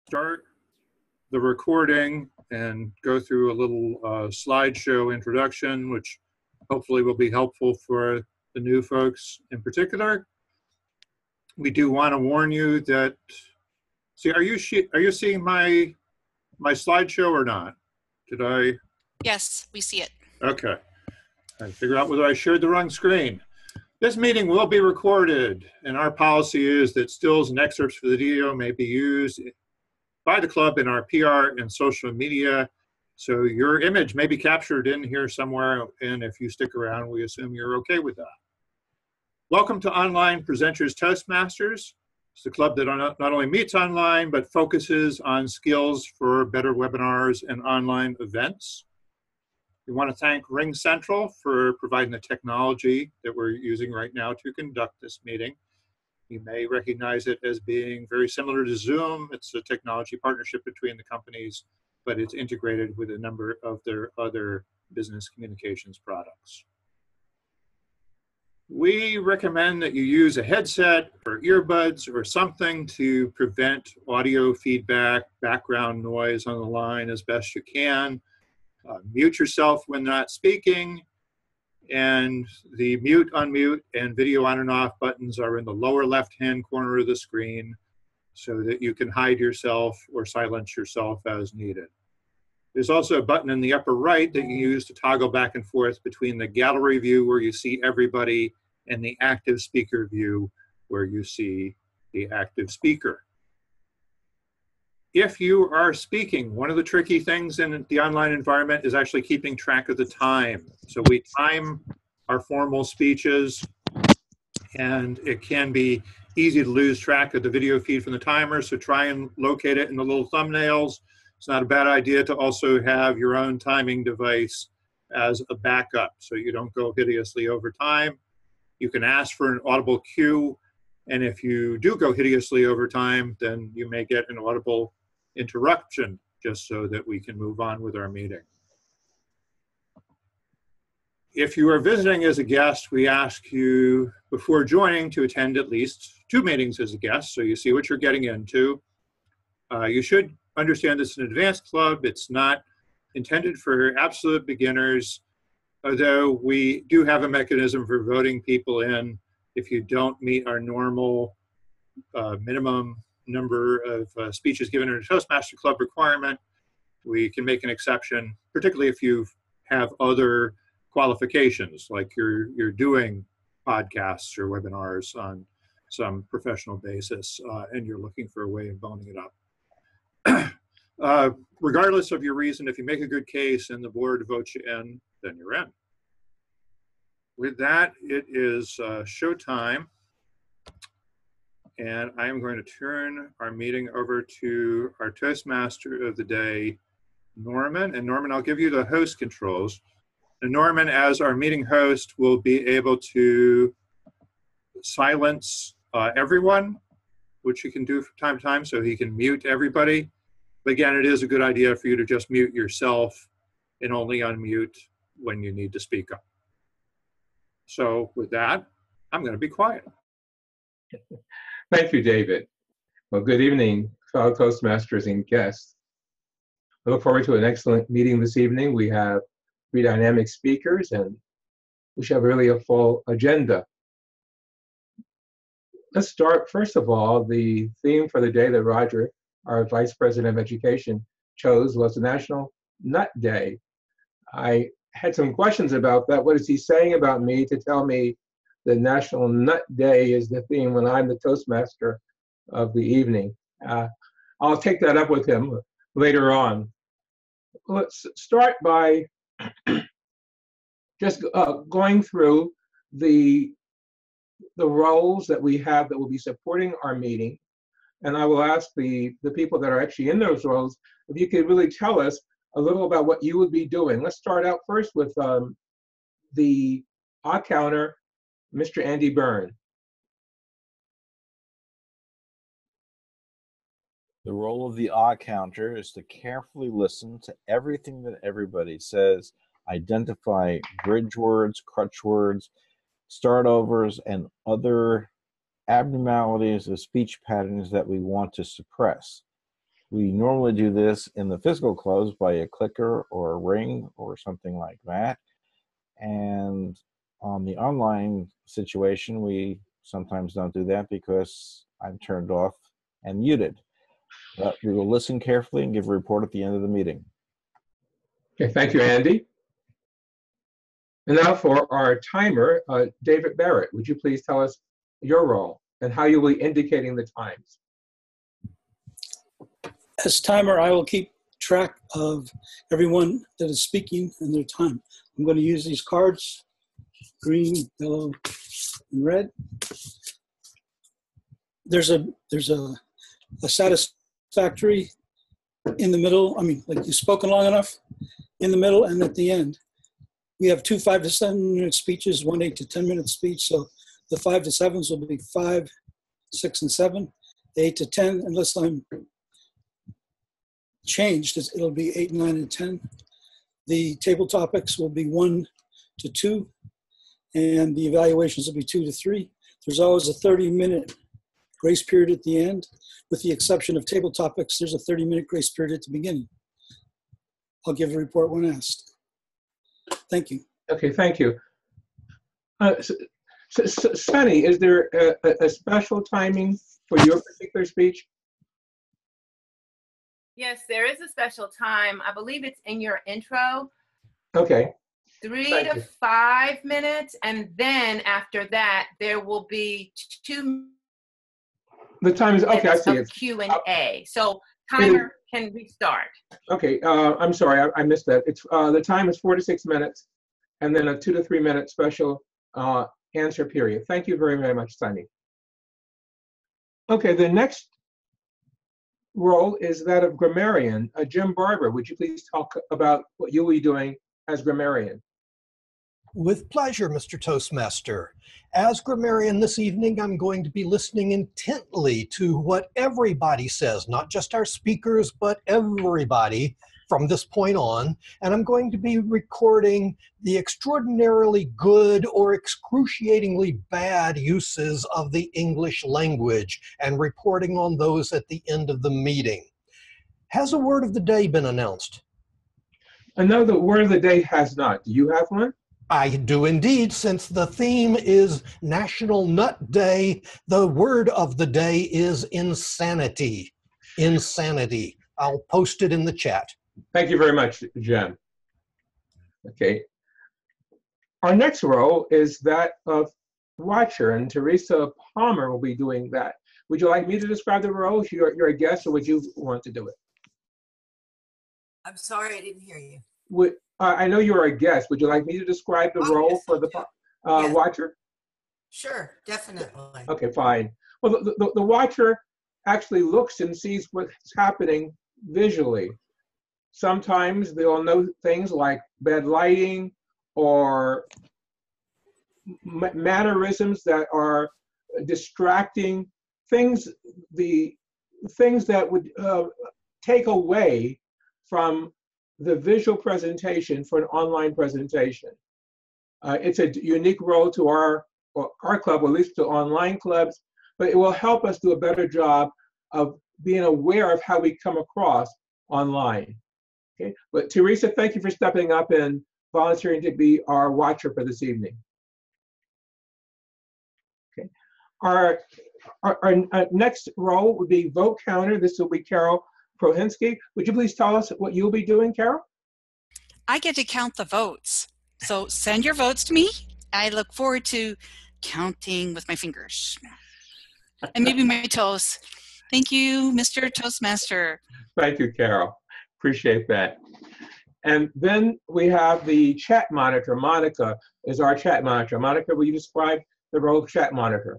start the recording and go through a little slideshow introduction, which hopefully will be helpful for the new folks in particular. We do want to warn you that, see, are you seeing my slideshow or not? Did I? Yes, we see it. Okay. I figured out whether I shared the wrong screen. This meeting will be recorded, and our policy is that stills and excerpts for the video may be used by the club in our PR and social media. So your image may be captured in here somewhere, and if you stick around, we assume you're okay with that. Welcome to Online Presenters Toastmasters. It's the club that not only meets online, but focuses on skills for better webinars and online events. We want to thank Ring Central for providing the technology that we're using right now to conduct this meeting. You may recognize it as being very similar to Zoom. It's a technology partnership between the companies, but it's integrated with a number of their other business communications products. We recommend that you use a headset or earbuds or something to prevent audio feedback, background noise on the line as best you can. Mute yourself when not speaking, and the mute, unmute, and video on and off buttons are in the lower left-hand corner of the screen so that you can hide yourself or silence yourself as needed. There's also a button in the upper right that you use to toggle back and forth between the gallery view where you see everybody and the active speaker view where you see the active speaker. If you are speaking, one of the tricky things in the online environment is actually keeping track of the time. So we time our formal speeches, and it can be easy to lose track of the video feed from the timer, so try and locate it in the little thumbnails. It's not a bad idea to also have your own timing device as a backup so you don't go hideously over time. You can ask for an audible cue, and if you do go hideously over time, then you may get an audible interruption just so that we can move on with our meeting. If you are visiting as a guest, we ask you before joining to attend at least 2 meetings as a guest so you see what you're getting into. You should understand this is an advanced club. It's not intended for absolute beginners, although we do have a mechanism for voting people in if you don't meet our normal minimum number of speeches given in a Toastmaster Club requirement. We can make an exception, particularly if you have other qualifications, like you're doing podcasts or webinars on some professional basis, and you're looking for a way of boning it up. Regardless of your reason, if you make a good case and the board votes you in, then you're in. With that, it is showtime. And I am going to turn our meeting over to our Toastmaster of the day, Norman. And Norman, I'll give you the host controls. And Norman, as our meeting host, will be able to silence everyone, which he can do from time to time, so he can mute everybody. But again, it is a good idea for you to just mute yourself and only unmute when you need to speak up. So with that, I'm going to be quiet. Thank you, David. Well, good evening, fellow Toastmasters and guests. I look forward to an excellent meeting this evening. We have 3 dynamic speakers, and we should have really a full agenda. Let's start, first of all, the theme for the day that Roger, our Vice President of Education, chose was the National Nut Day. I had some questions about that. What is he saying about me to tell me the National Nut Day is the theme when I'm the Toastmaster of the evening? I'll take that up with him later on. Let's start by just going through the roles that we have that will be supporting our meeting. And I will ask the people that are actually in those roles, if you could really tell us a little about what you would be doing. Let's start out first with the odd counter, Mr. Andy Byrne. The role of the odd counter is to carefully listen to everything that everybody says, identify bridge words, crutch words, start overs, and other abnormalities of speech patterns that we want to suppress. We normally do this in the physical clubs by a clicker or a ring or something like that. And on the online situation, we sometimes don't do that because I'm turned off and muted. But we will listen carefully and give a report at the end of the meeting. Okay, thank you, Andy. And now for our timer, David Barrett, would you please tell us your role and how you will be indicating the times? As timer, I will keep track of everyone that is speaking and their time. I'm going to use these cards, green, yellow, and red. There's a satisfactory in the middle. I mean, like you've spoken long enough in the middle and at the end. We have 2 5 to 7 minute speeches, 1 8 to 10 minute speech. So the 5 to 7s will be 5, 6, and 7. The 8 to 10, unless I'm changed, it'll be 8, 9, and 10. The table topics will be 1 to 2, and the evaluations will be 2 to 3. There's always a 30-minute grace period at the end. With the exception of table topics, there's a 30-minute grace period at the beginning. I'll give a report when asked. Thank you. Okay, thank you. Sunny, is there a special timing for your particular speech? Yes, there is a special time. I believe it's in your intro. Okay. 3 to 5 minutes, and then after that, there will be 2 The time is, okay, I see it. Q&A. So timer can restart. Okay, I'm sorry, I missed that. It's the time is 4 to 6 minutes, and then a 2 to 3 minute special answer period. Thank you very, very much, Sunny. Okay, the next role is that of grammarian. Jim Barber, would you please talk about what you'll be doing as grammarian? With pleasure, Mr. Toastmaster. As grammarian this evening, I'm going to be listening intently to what everybody says, not just our speakers, but everybody from this point on. And I'm going to be recording the extraordinarily good or excruciatingly bad uses of the English language and reporting on those at the end of the meeting. Has a word of the day been announced? No, the word of the day has not. Do you have one? I do indeed. Since the theme is National Nut Day, the word of the day is insanity. Insanity. I'll post it in the chat. Thank you very much, Jen. Okay. Our next role is that of watcher, and Teresa Palmer will be doing that. Would you like me to describe the role? You're a guest, or would you want to do it? I'm sorry, I didn't hear you. I know you're a guest. Would you like me to describe the role yes, for the yeah. watcher? Sure, definitely. Okay, fine. Well, the watcher actually looks and sees what's happening visually. Sometimes they'll know things like bad lighting or mannerisms that are distracting, the things that would take away from the visual presentation for an online presentation. It's a unique role to our club, or at least to online clubs, but it will help us do a better job of being aware of how we come across online. Okay, but Teresa, thank you for stepping up and volunteering to be our watcher for this evening. Okay, our next role would be vote counter. This will be Carol Prohinsky. Would you please tell us what you'll be doing, Carol? I get to count the votes. So send your votes to me. I look forward to counting with my fingers and maybe my toes. Thank you, Mr. Toastmaster. Thank you, Carol. Appreciate that. And then we have the chat monitor. Monica is our chat monitor. Monica, will you describe the role of chat monitor?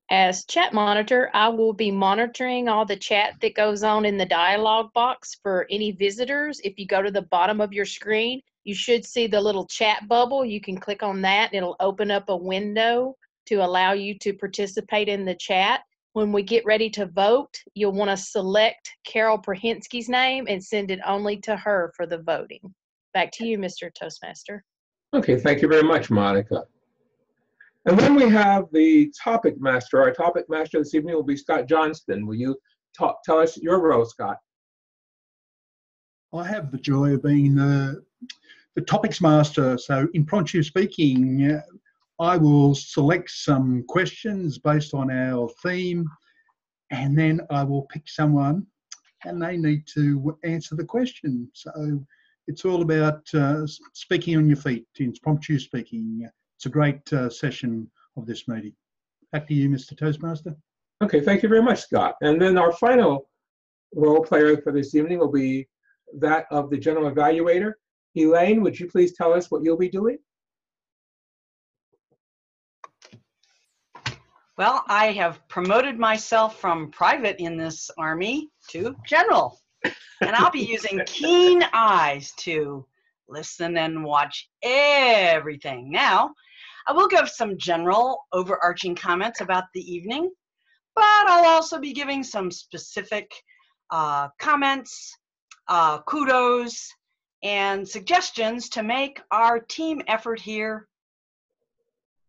As chat monitor, I will be monitoring all the chat that goes on in the dialog box for any visitors. If you go to the bottom of your screen, you should see the little chat bubble. You can click on that. It'll open up a window to allow you to participate in the chat. When we get ready to vote, you'll want to select Carol Prohinsky's name and send it only to her for the voting. Back to you, Mr. Toastmaster. Okay, thank you very much, Monica. And then we have the topic master. Our topic master this evening will be Scott Johnston. Will you tell us your role, Scott? I have the joy of being the topics master. So impromptu speaking, I will select some questions based on our theme, and then I will pick someone and they need to answer the question. So it's all about speaking on your feet, impromptu speaking. It's a great session of this meeting. Back to you, Mr. Toastmaster. Okay, thank you very much, Scott. And then our final role player for this evening will be that of the general evaluator. Elaine, would you please tell us what you'll be doing? Well, I have promoted myself from private in this Army to general, and I'll be using keen eyes to listen and watch everything. Now, I will give some general overarching comments about the evening, but I'll also be giving some specific comments, kudos, and suggestions to make our team effort here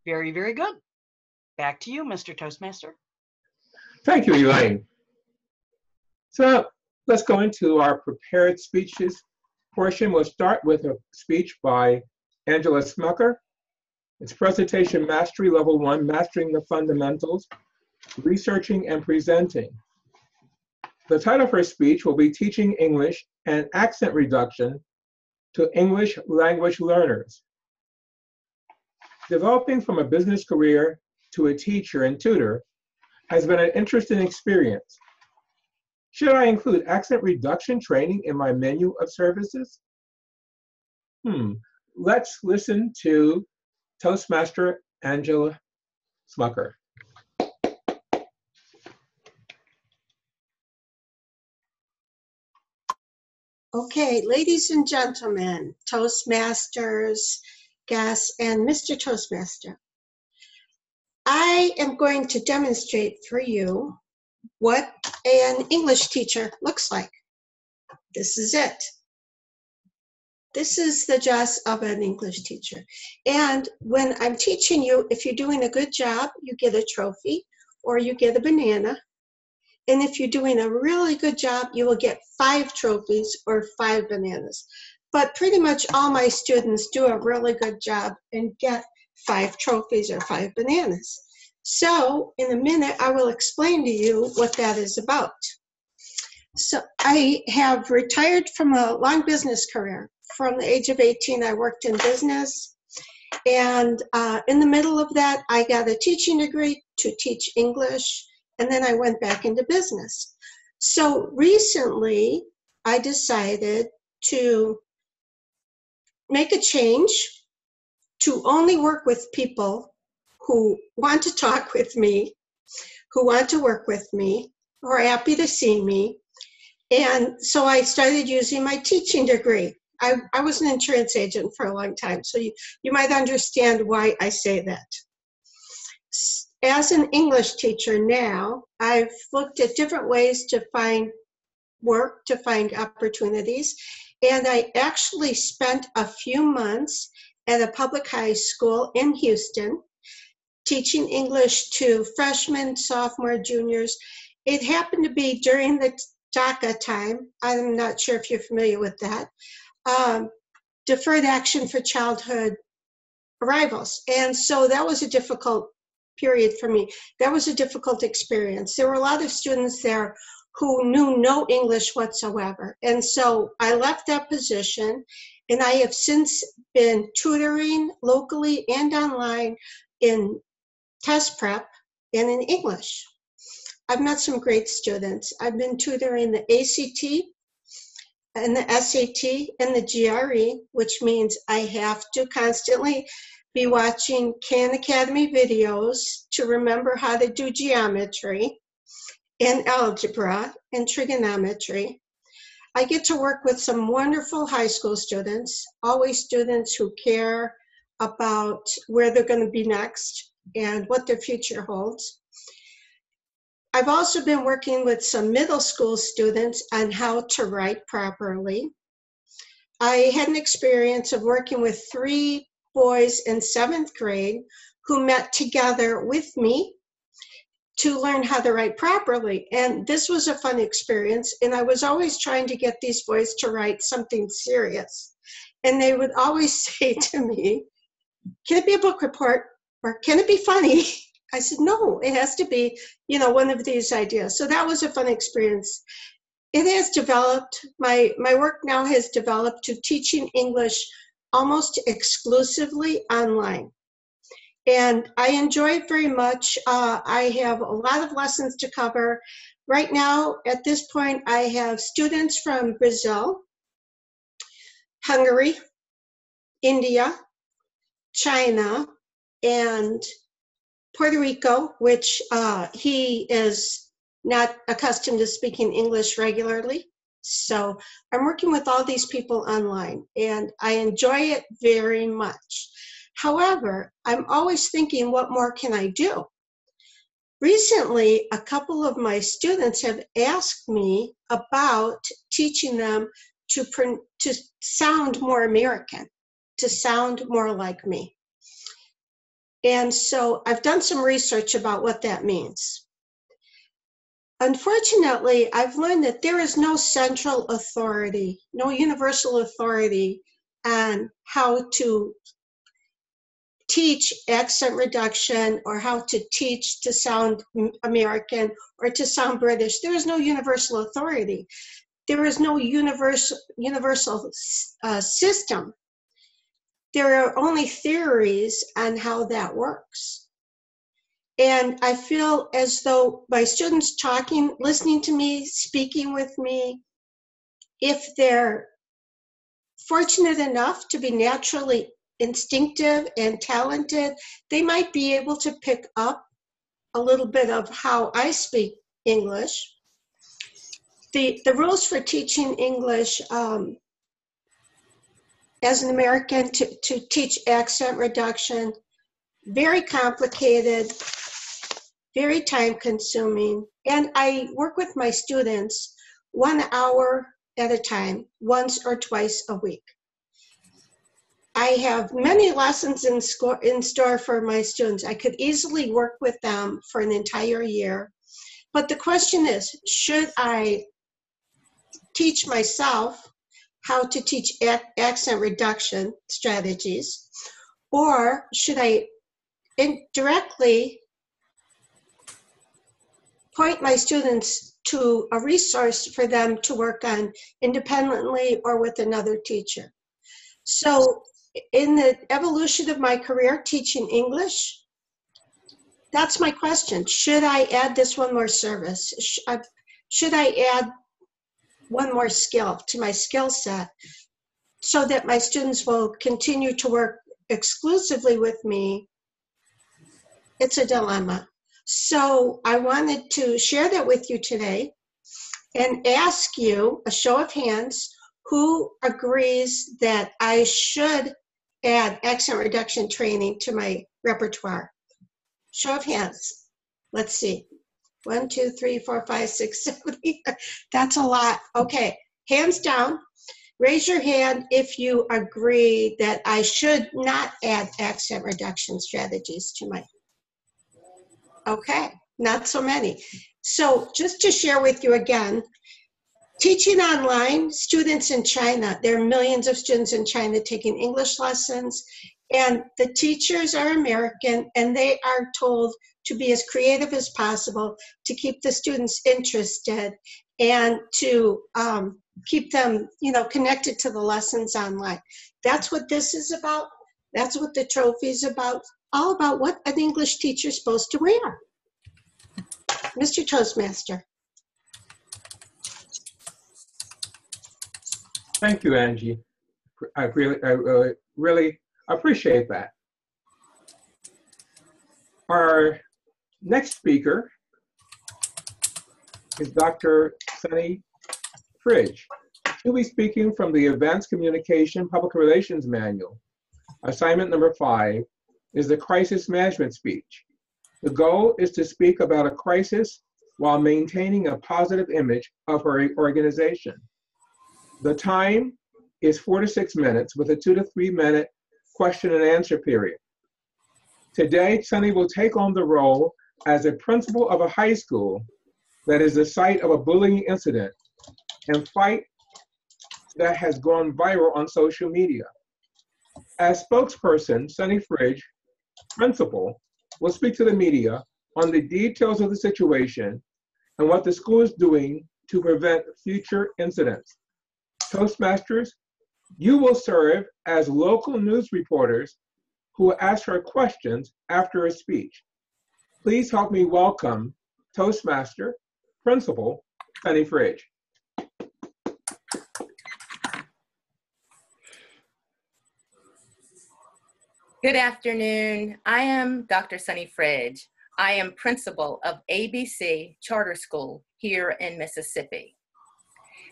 very, very good. Back to you, Mr. Toastmaster. Thank you, Elaine. So let's go into our prepared speeches portion. We'll start with a speech by Angela Smucker. It's Presentation Mastery Level 1, Mastering the Fundamentals, Researching and Presenting. The title of her speech will be Teaching English and Accent Reduction to English Language Learners. Developing from a business career to a teacher and tutor has been an interesting experience. Should I include accent reduction training in my menu of services? Let's listen to Toastmaster Angela Smucker. Okay, ladies and gentlemen, Toastmasters, guests, and Mr. Toastmaster. I am going to demonstrate for you what an English teacher looks like. This is it. This is the dress of an English teacher. And when I'm teaching you, if you're doing a good job, you get a trophy or you get a banana. And if you're doing a really good job, you will get 5 trophies or 5 bananas. But pretty much all my students do a really good job and get 5 trophies or 5 bananas. So in a minute, I will explain to you what that is about. So I have retired from a long business career. From the age of 18, I worked in business. And in the middle of that, I got a teaching degree to teach English. And then I went back into business. So recently, I decided to make a change to only work with people who want to talk with me, who want to work with me, who are happy to see me. And so I started using my teaching degree. I was an insurance agent for a long time, so you might understand why I say that. As an English teacher now, I've looked at different ways to find work, to find opportunities, and I actually spent a few months at a public high school in Houston teaching English to freshmen, sophomore, juniors. It happened to be during the DACA time. I'm not sure if you're familiar with that. Deferred Action for Childhood Arrivals. And so that was a difficult period for me. That was a difficult experience. There were a lot of students there who knew no English whatsoever. And so I left that position, and I have since been tutoring locally and online in test prep and in English. I've met some great students. I've been tutoring the ACT and the SAT and the GRE, which means I have to constantly be watching Khan Academy videos to remember how to do geometry and algebra and trigonometry. I get to work with some wonderful high school students, always students who care about where they're going to be next and what their future holds. I've also been working with some middle school students on how to write properly. I had an experience of working with 3 boys in 7th grade who met together with me to learn how to write properly. And this was a fun experience. And I was always trying to get these boys to write something serious. And they would always say to me, can it be a book report or can it be funny? I said, no, it has to be, one of these ideas. So that was a fun experience. It has developed, my work now has developed to teaching English almost exclusively online. And I enjoy it very much. I have a lot of lessons to cover. Right now, at this point, I have students from Brazil, Hungary, India, China, and Puerto Rico, which he is not accustomed to speaking English regularly. So I'm working with all these people online, and I enjoy it very much. However, I'm always thinking, what more can I do? Recently, a couple of my students have asked me about teaching them to sound more American, to sound more like me. And so I've done some research about what that means. Unfortunately, I've learned that there is no central authority, no universal authority on how to teach accent reduction or how to teach to sound American or to sound British. There is no universal authority. There is no universal system. There are only theories on how that works. And I feel as though my students talking, listening to me, speaking with me, if they're fortunate enough to be naturally instinctive and talented, they might be able to pick up a little bit of how I speak English. The rules for teaching English as an American to teach accent reduction, very complicated, very time consuming. And I work with my students 1 hour at a time, once or twice a week. I have many lessons in store for my students. I could easily work with them for an entire year. But the question is, should I teach myself how to teach accent reduction strategies, or should I indirectly point my students to a resource for them to work on independently or with another teacher? So in the evolution of my career teaching English, that's my question. Should I add this one more service? Should I add one more skill to my skill set so that my students will continue to work exclusively with me? It's a dilemma. So I wanted to share that with you today and ask you, a show of hands, who agrees that I should add accent reduction training to my repertoire? Show of hands. Let's see. 1, 2, 3, 4, 5, 6, 7, 8. That's a lot. Okay, hands down. Raise your hand if you agree that I should not add accent reduction strategies to my. Okay, not so many. So just to share with you again, teaching online, students in China, there are millions of students in China taking English lessons, and the teachers are American, and they are told to be as creative as possible to keep the students interested and to keep them, connected to the lessons online. That's what this is about. That's what the trophy is about. All about what an English teacher is supposed to wear. Mr. Toastmaster. Thank you, Angie. I really appreciate that. Our next speaker is Dr. Sunny Fridge. She'll be speaking from the Advanced Communication Public Relations Manual. Assignment number 5 is the crisis management speech. The goal is to speak about a crisis while maintaining a positive image of her organization. The time is 4 to 6 minutes with a 2 to 3 minute question and answer period. Today, Sunny will take on the role as a principal of a high school that is the site of a bullying incident and fight that has gone viral on social media. As spokesperson, Sunny Fridge, principal, will speak to the media on the details of the situation and what the school is doing to prevent future incidents. Toastmasters, you will serve as local news reporters who will ask her questions after a speech. Please help me welcome Toastmaster Principal Sunny Fridge. Good afternoon. I am Dr. Sunny Fridge. I am principal of ABC Charter School here in Mississippi.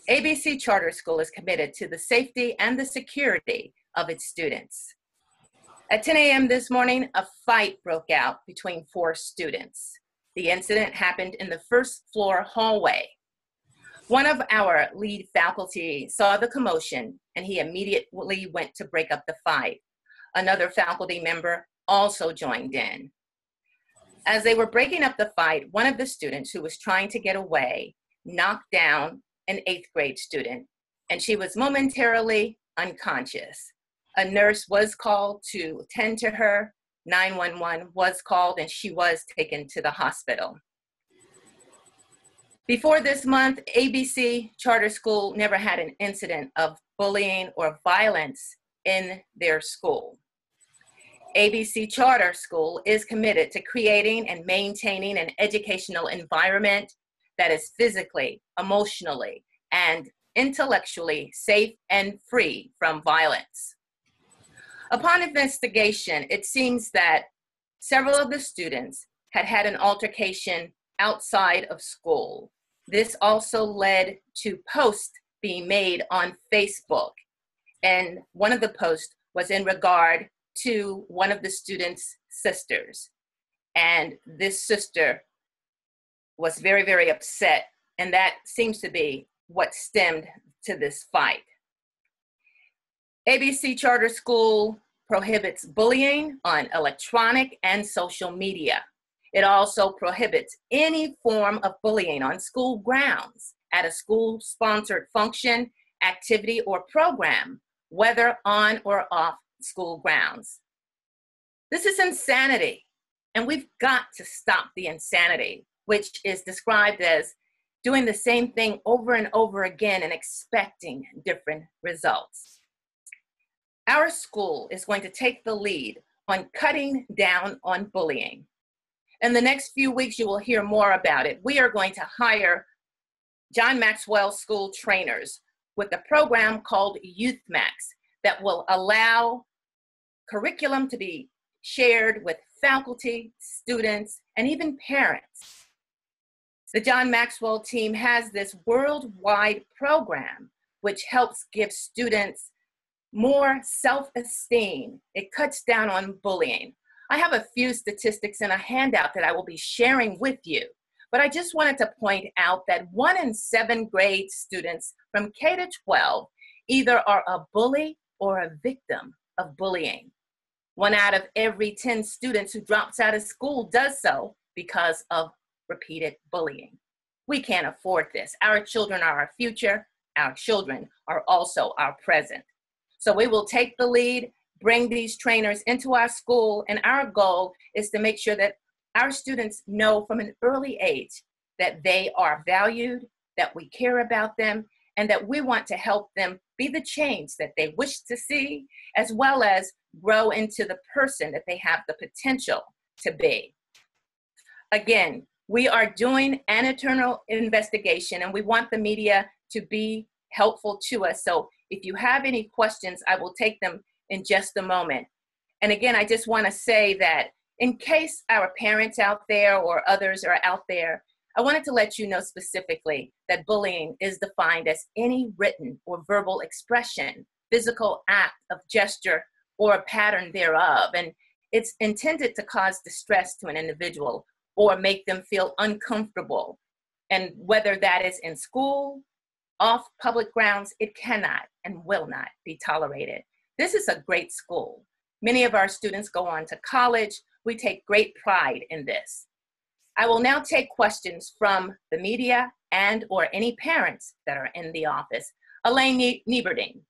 ABC Charter School is committed to the safety and the security of its students. At 10 a.m. this morning, a fight broke out between 4 students. The incident happened in the first floor hallway. One of our lead faculty saw the commotion and he immediately went to break up the fight. Another faculty member also joined in. As they were breaking up the fight, one of the students who was trying to get away knocked down an 8th grade student, and she was momentarily unconscious. A nurse was called to tend to her. 911 was called, and she was taken to the hospital. Before this month, ABC Charter School never had an incident of bullying or violence in their school. ABC Charter School is committed to creating and maintaining an educational environment that is physically, emotionally, and intellectually safe and free from violence. Upon investigation, it seems that several of the students had had an altercation outside of school. This also led to posts being made on Facebook. And one of the posts was in regard to one of the students' sisters. And this sister was very, very upset. And that seems to be what stemmed to this fight. ABC Charter School prohibits bullying on electronic and social media. It also prohibits any form of bullying on school grounds, at a school-sponsored function, activity, or program, whether on or off school grounds. This is insanity, and we've got to stop the insanity, which is described as doing the same thing over and over again and expecting different results. Our school is going to take the lead on cutting down on bullying. In the next few weeks, you will hear more about it. We are going to hire John Maxwell School trainers with a program called Youth Max that will allow curriculum to be shared with faculty, students, and even parents. The John Maxwell team has this worldwide program which helps give students more self-esteem. It cuts down on bullying. I have a few statistics in a handout that I will be sharing with you, but I just wanted to point out that 1 in 7 grade students from K to 12 either are a bully or a victim of bullying. 1 out of every 10 students who drops out of school does so because of repeated bullying. We can't afford this. Our children are our future. Our children are also our present. So we will take the lead, bring these trainers into our school, and our goal is to make sure that our students know from an early age that they are valued, that we care about them, and that we want to help them be the change that they wish to see, as well as grow into the person that they have the potential to be. Again, we are doing an internal investigation, and we want the media to be helpful to us. So if you have any questions, I will take them in just a moment. And again, I just want to say that in case our parents out there or others are out there, I wanted to let you know specifically that bullying is defined as any written or verbal expression, physical act of gesture, or a pattern thereof. And it's intended to cause distress to an individual or make them feel uncomfortable. And whether that is in school, off public grounds, it cannot and will not be tolerated. This is a great school. Many of our students go on to college. We take great pride in this. I will now take questions from the media and or any parents that are in the office. Elaine Nieberding.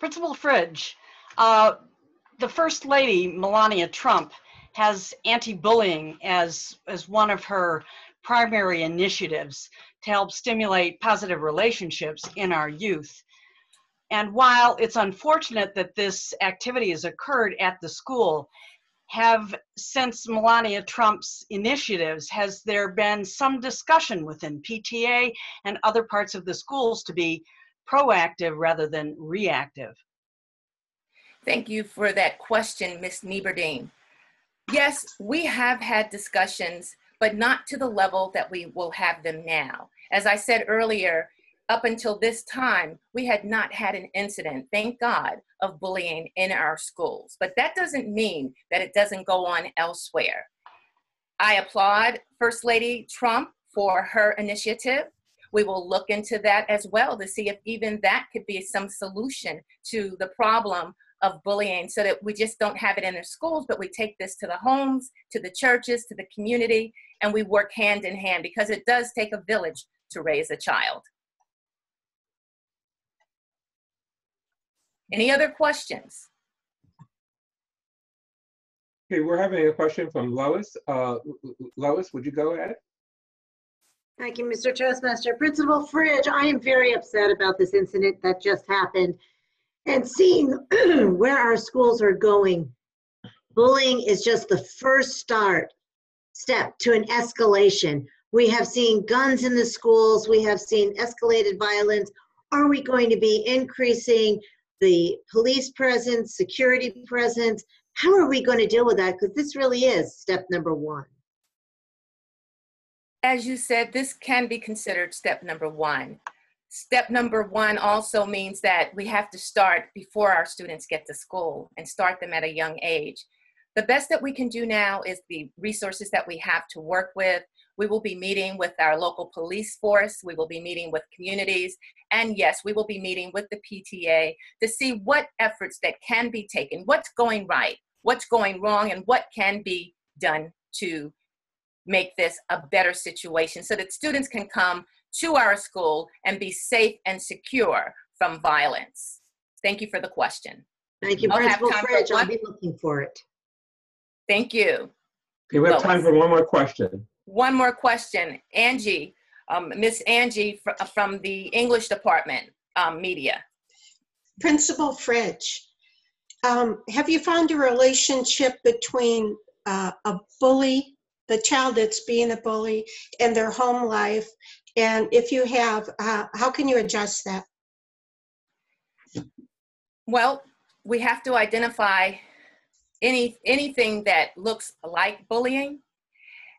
Principal Fridge, the First Lady, Melania Trump, has anti-bullying as one of her primary initiatives to help stimulate positive relationships in our youth. And while it's unfortunate that this activity has occurred at the school, since Melania Trump's initiatives, has there been some discussion within PTA and other parts of the schools to be proactive rather than reactive? Thank you for that question, Ms. Nieberding. Yes, we have had discussions, but not to the level that we will have them now. As I said earlier, up until this time, we had not had an incident, thank God, of bullying in our schools. But that doesn't mean that it doesn't go on elsewhere. I applaud First Lady Trump for her initiative. We will look into that as well to see if even that could be some solution to the problem of bullying, so that we just don't have it in the schools, but we take this to the homes, to the churches, to the community, and we work hand in hand, because it does take a village to raise a child. Any other questions? Okay, we're having a question from Lois. Lois, would you go ahead? Thank you, Mr. Toastmaster. Principal Fridge, I am very upset about this incident that just happened. And seeing where our schools are going, bullying is just the first step to an escalation. We have seen guns in the schools. We have seen escalated violence. Are we going to be increasing the police presence, security presence? How are we going to deal with that? Because this really is step number one. As you said, this can be considered step number one. Step number one also means that we have to start before our students get to school and start them at a young age. The best that we can do now is the resources that we have to work with. We will be meeting with our local police force. We will be meeting with communities. And yes, we will be meeting with the PTA to see what efforts that can be taken, what's going right, what's going wrong, and what can be done to make this a better situation so that students can come to our school and be safe and secure from violence. Thank you for the question. Thank you, Principal Fridge. I'll be looking for it. Thank you. Okay, we have time for one more question. One more question. Angie, Miss Angie from the English department, media. Principal Fridge, have you found a relationship between a bully, the child that's being a bully, and their home life? And if you have, how can you adjust that? Well, we have to identify anything that looks like bullying.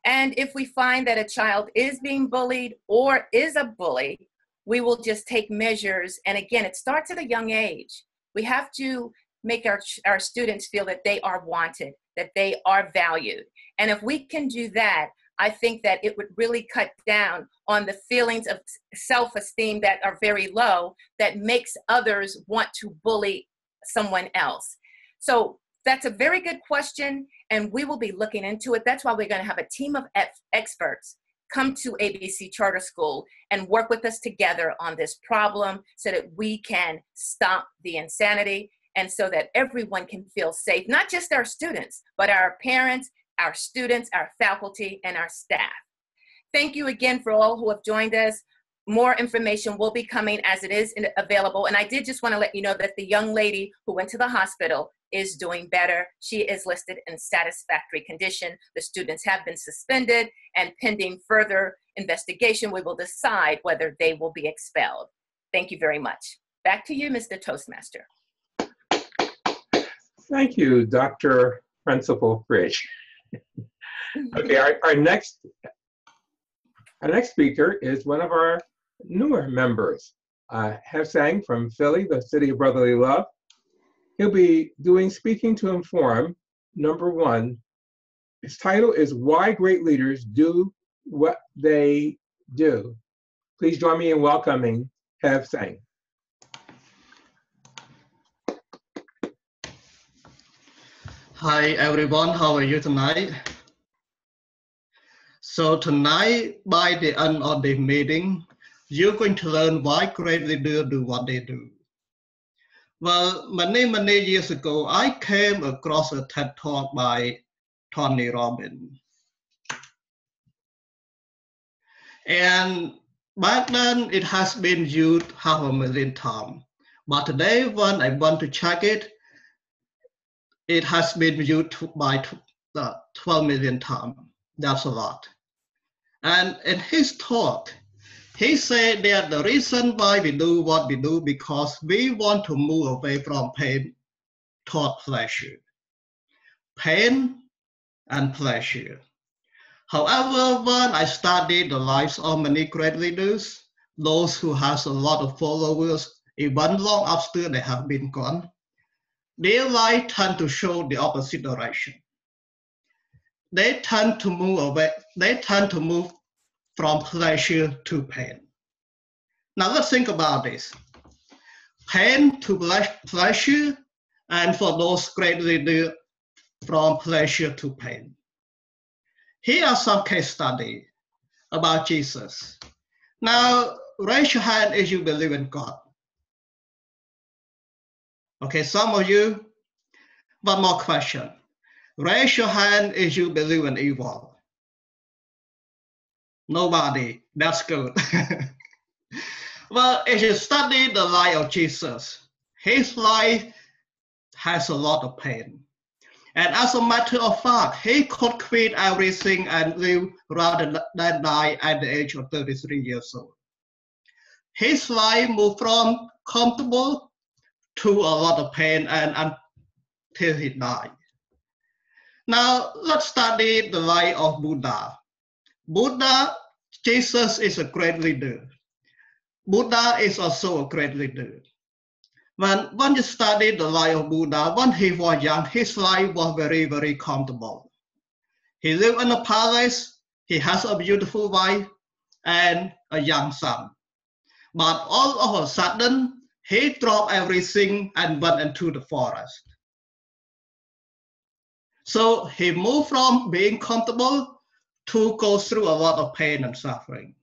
And if we find that a child is being bullied or is a bully, we will just take measures. And again, it starts at a young age. We have to make our students feel that they are wanted, that they are valued. And if we can do that, I think that it would really cut down on the feelings of self-esteem that are very low, that makes others want to bully someone else. So that's a very good question, and we will be looking into it. That's why we're going to have a team of experts come to ABC Charter School and work with us together on this problem so that we can stop the insanity and so that everyone can feel safe, not just our students, but our parents, our students, our faculty, and our staff. Thank you again for all who have joined us. More information will be coming as it is available. And I did just want to let you know that the young lady who went to the hospital is doing better. She is listed in satisfactory condition. The students have been suspended, and pending further investigation, we will decide whether they will be expelled. Thank you very much. Back to you, Mr. Toastmaster. Thank you, Dr. Principal Fridge. Okay, our next speaker is one of our newer members, Hev Sang from Philly, the city of brotherly love. He'll be doing Speaking to Inform, #1. His title is Why Great Leaders Do What They Do. Please join me in welcoming Hev Sang. Hi everyone, how are you tonight? So tonight, by the end of the meeting, you're going to learn why great leaders do what they do. Well, many years ago, I came across a TED Talk by Tony Robbins. And back then, it has been used 500,000 times. But today, when I want to check it, it has been used by 12 million times. That's a lot. And in his talk, he said that the reason why we do what we do because we want to move away from pain toward pleasure. Pain and pleasure. However, when I studied the lives of many great leaders, those who has a lot of followers, even long after they have been gone, their life tend to show the opposite direction. They tend to move away, they tend to move from pleasure to pain. Now let's think about this. Pain to pleasure, and for those great leaders, from pleasure to pain. Here are some case studies about Jesus. Now, raise your hand if you believe in God. Okay, some of you, one more question. Raise your hand if you believe in evil. Nobody, that's good. Well, if you study the life of Jesus, his life has a lot of pain. And as a matter of fact, he could quit everything and live rather than die at the age of 33 years old. His life moved from comfortable to a lot of pain and until he died. Now, let's study the life of Buddha. Jesus is a great leader. Buddha is also a great leader. When you study the life of Buddha, when he was young, his life was very, very comfortable. He lived in a palace, he has a beautiful wife and a young son. But all of a sudden, he dropped everything and went into the forest. So he moved from being comfortable to go through a lot of pain and suffering.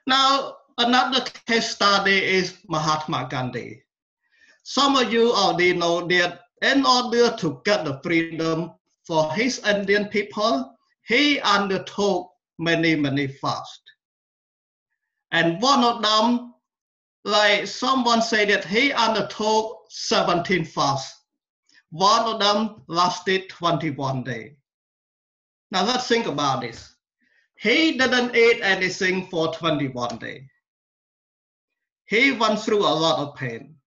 Now, another case study is Mahatma Gandhi. Some of you already know that in order to get the freedom for his Indian people, he undertook many fasts. And one of them, like someone said that he undertook 17 fasts. One of them lasted 21 days. Now let's think about this. He didn't eat anything for 21 days. He went through a lot of pain.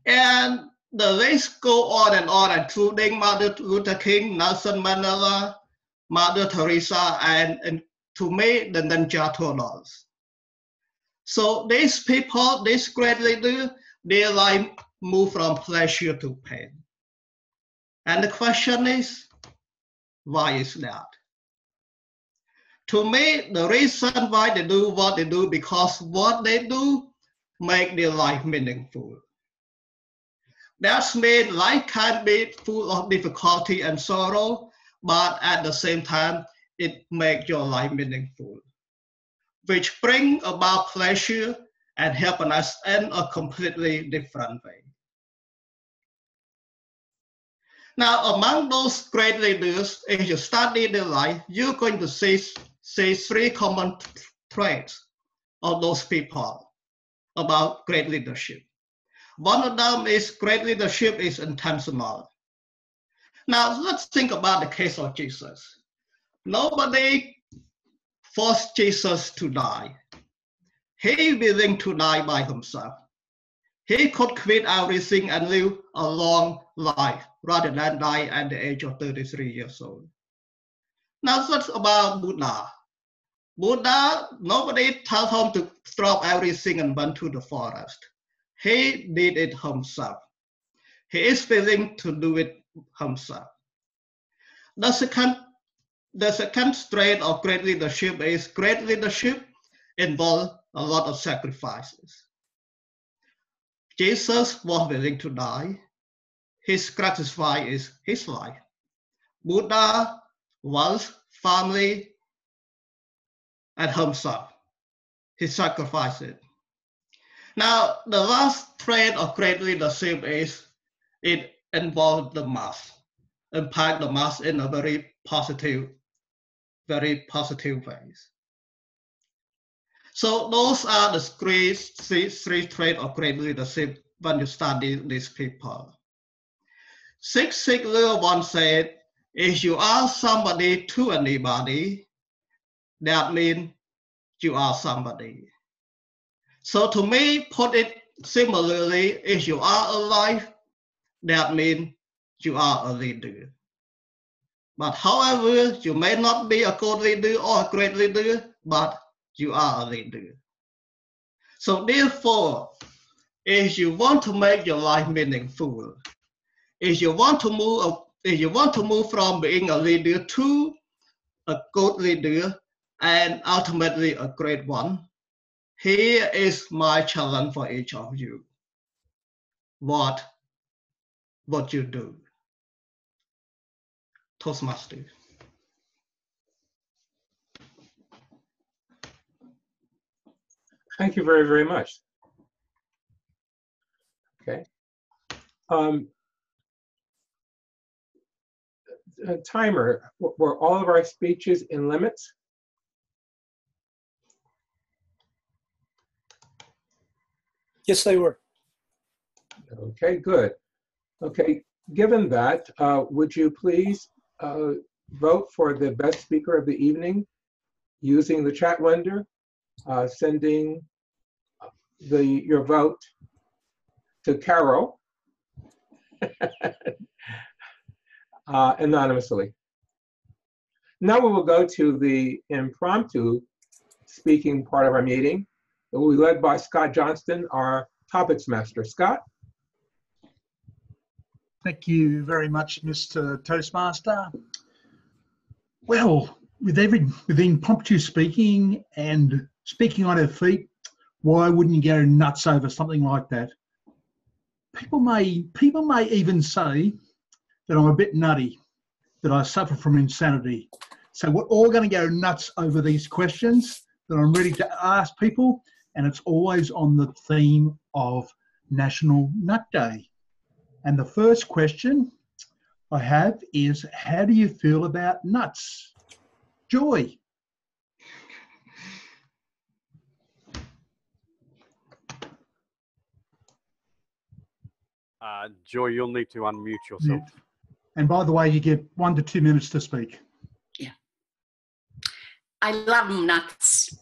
And the list go on, including Martin Luther King, Nelson Mandela, Mother Teresa, and to me, the Ninja Turtles. So these people, these great leaders, their life moved from pleasure to pain. And the question is, why is that? To me, the reason why they do what they do, because what they do make their life meaningful. That's mean life can be full of difficulty and sorrow, but at the same time, it makes your life meaningful, which bring about pleasure and happiness in a completely different way. Now, among those great leaders, if you study their life, you're going to see three common traits of those people about great leadership. One of them is great leadership is intentional. Now, let's think about the case of Jesus. Nobody forced Jesus to die. He willing to die by himself. He could quit everything and live a long life rather than die at the age of 33 years old. Now, what's about Buddha? Buddha, nobody told him to drop everything and went to the forest. He did it himself. He is willing to do it himself. The second trait of great leadership is great leadership involves a lot of sacrifices. Jesus was willing to die. his sacrifice is his life. Buddha, wealth, family, and himself. He sacrificed it. Now, the last trait of great leadership is it involves the mass, impact the mass in a very positive ways. So those are the three traits of great leadership when you study these people. Zig Ziglar once said, if you are somebody to anybody, that means you are somebody. So to me, put it similarly, if you are alive, that means you are a leader. But however, you may not be a good leader or a great leader, but you are a leader. So therefore, if you want to make your life meaningful, if you want to move from being a leader to a good leader and ultimately a great one, here is my challenge for each of you. What you do? Toastmasters. Thank you very, very much. Okay. Timer, were all of our speeches in limits? Yes, they were. Okay, good. Okay, given that, would you please vote for the best speaker of the evening using the chat window, sending your vote to Carol anonymously. Now we will go to the impromptu speaking part of our meeting. It will be led by Scott Johnston, our topics master. Scott? Thank you very much, Mr. Toastmaster. Well, with impromptu speaking and speaking on her feet, why wouldn't you go nuts over something like that? People may even say that I'm a bit nutty, that I suffer from insanity. So we're all going to go nuts over these questions that I'm ready to ask people, and it's always on the theme of National Nut Day. And the first question I have is, how do you feel about nuts? Joy. Joy, you'll need to unmute yourself. Yeah. And by the way, you get 1 to 2 minutes to speak. Yeah. I love nuts.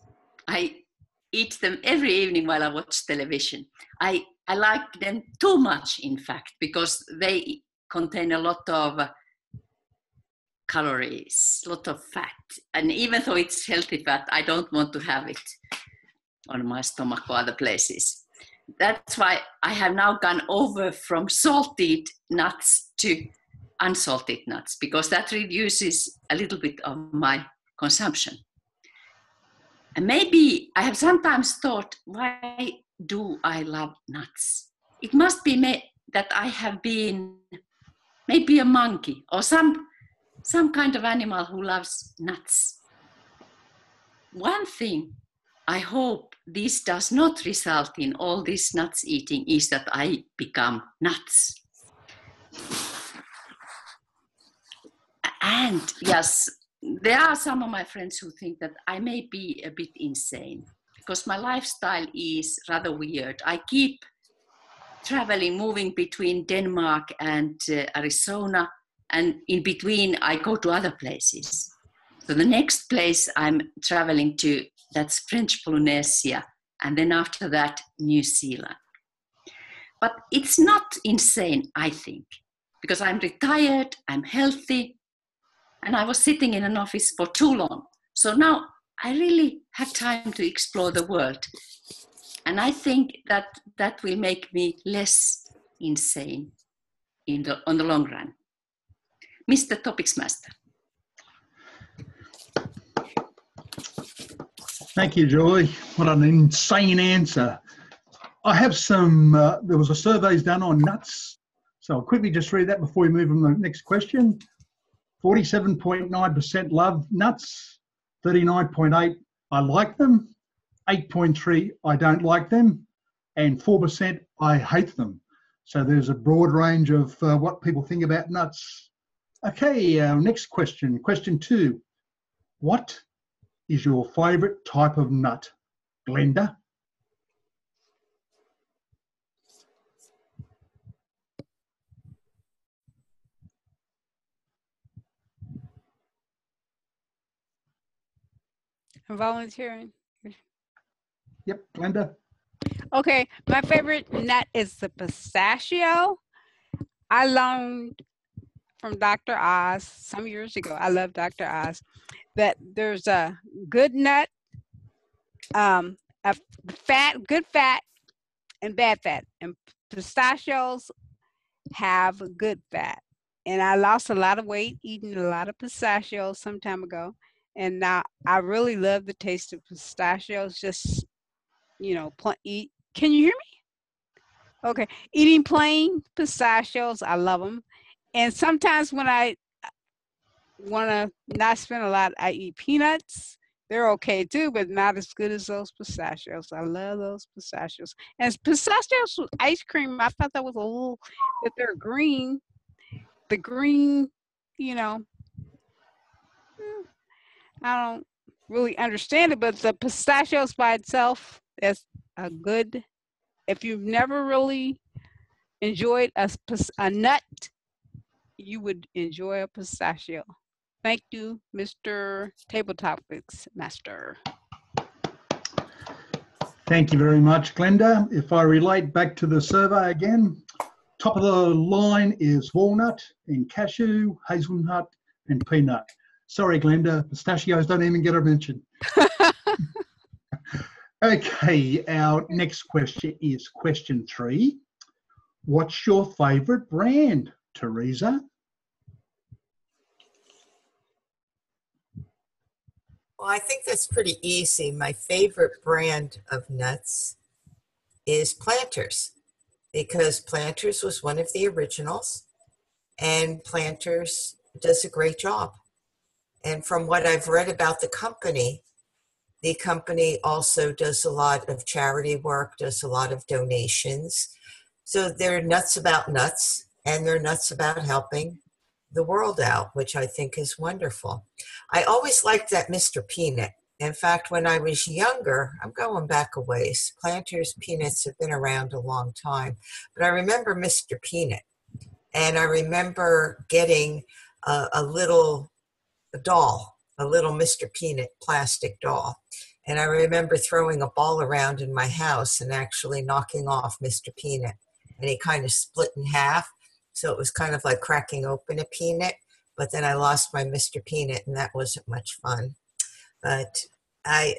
I eat them every evening while I watch television. I like them too much, in fact, because they contain a lot of calories, a lot of fat. And even though it's healthy fat, I don't want to have it on my stomach or other places. That's why I have now gone over from salted nuts to unsalted nuts, because that reduces a little bit of my consumption. And maybe I have sometimes thought, why do I love nuts? It must be that I have been maybe a monkey or some kind of animal who loves nuts. One thing I hope this does not result in all this nuts eating is that I become nuts. And yes, there are some of my friends who think that I may be a bit insane because my lifestyle is rather weird. I keep traveling, moving between Denmark and Arizona, and in between I go to other places. So the next place I'm traveling to, that's French Polynesia, and then after that, New Zealand. But it's not insane, I think, because I'm retired, I'm healthy, and I was sitting in an office for too long. So now I really have time to explore the world. And I think that that will make me less insane on the long run. Mr. Topics Master. Thank you, Joy. What an insane answer. I have some, there was a survey done on nuts. So I'll quickly just read that before we move on to the next question. 47.9% love nuts, 39.8% I like them, 8.3% I don't like them, and 4% I hate them. So there's a broad range of what people think about nuts. Okay, our next question, question 2. What is your favourite type of nut? Glenda? I'm volunteering. Yep, Glenda. Okay, my favorite nut is the pistachio. I learned from Dr. Oz some years ago. I love Dr. Oz. That there's a good nut, a good fat, and bad fat. And pistachios have good fat. And I lost a lot of weight eating a lot of pistachios some time ago. And now I really love the taste of pistachios. Just, you know, eat. Can you hear me? Okay. Eating plain pistachios, I love them. And sometimes when I want to not spend a lot, I eat peanuts. They're okay too, but not as good as those pistachios. I love those pistachios. And pistachios with ice cream, I thought that was a little, that they're green. The green, you know, I don't really understand it, but the pistachios by itself, that's a good, if you've never really enjoyed a nut, you would enjoy a pistachio. Thank you, Mr. Table Topics Master. Thank you very much, Glenda. If I relate back to the survey again, top of the line is walnut, and cashew, hazelnut, and peanut. Sorry, Glenda, pistachios don't even get a mention. Okay, our next question is question 3. What's your favourite brand, Teresa? Well, I think that's pretty easy. My favorite brand of nuts is Planters, because Planters was one of the originals, and Planters does a great job. And from what I've read about the company also does a lot of charity work, does a lot of donations. So they're nuts about nuts, and they're nuts about helping the world out, which I think is wonderful. I always liked that Mr. Peanut. In fact, when I was younger, I'm going back a ways. Planters peanuts have been around a long time, but I remember Mr. Peanut, and I remember getting a little doll, a little Mr. Peanut plastic doll. And I remember throwing a ball around in my house and actually knocking off Mr. Peanut. And he kind of split in half. So it was kind of like cracking open a peanut. But then I lost my Mr. Peanut, and that wasn't much fun. But I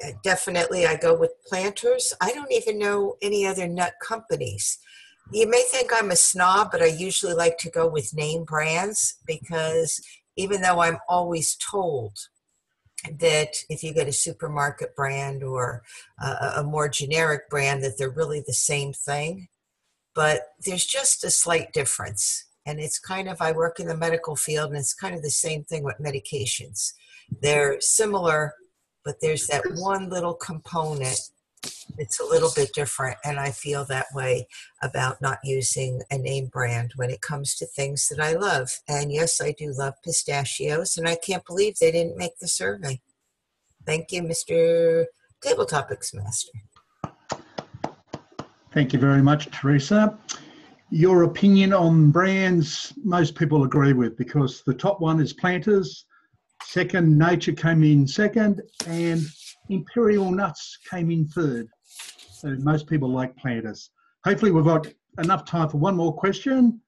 go with Planters. I don't even know any other nut companies. You may think I'm a snob, but I usually like to go with name brands, because even though I'm always told that if you get a supermarket brand or a more generic brand, that they're really the same thing, but there's just a slight difference. And it's kind of, I work in the medical field, and it's kind of the same thing with medications. They're similar, but there's that one little component that's a little bit different, and I feel that way about not using a name brand when it comes to things that I love. And yes, I do love pistachios, and I can't believe they didn't make the survey. Thank you, Mr. Table Topics Master. Thank you very much, Teresa. Your opinion on brands, most people agree with, because the top one is Planters, second Nature came in second, and Imperial Nuts came in third. So most people like Planters. Hopefully we've got enough time for one more question,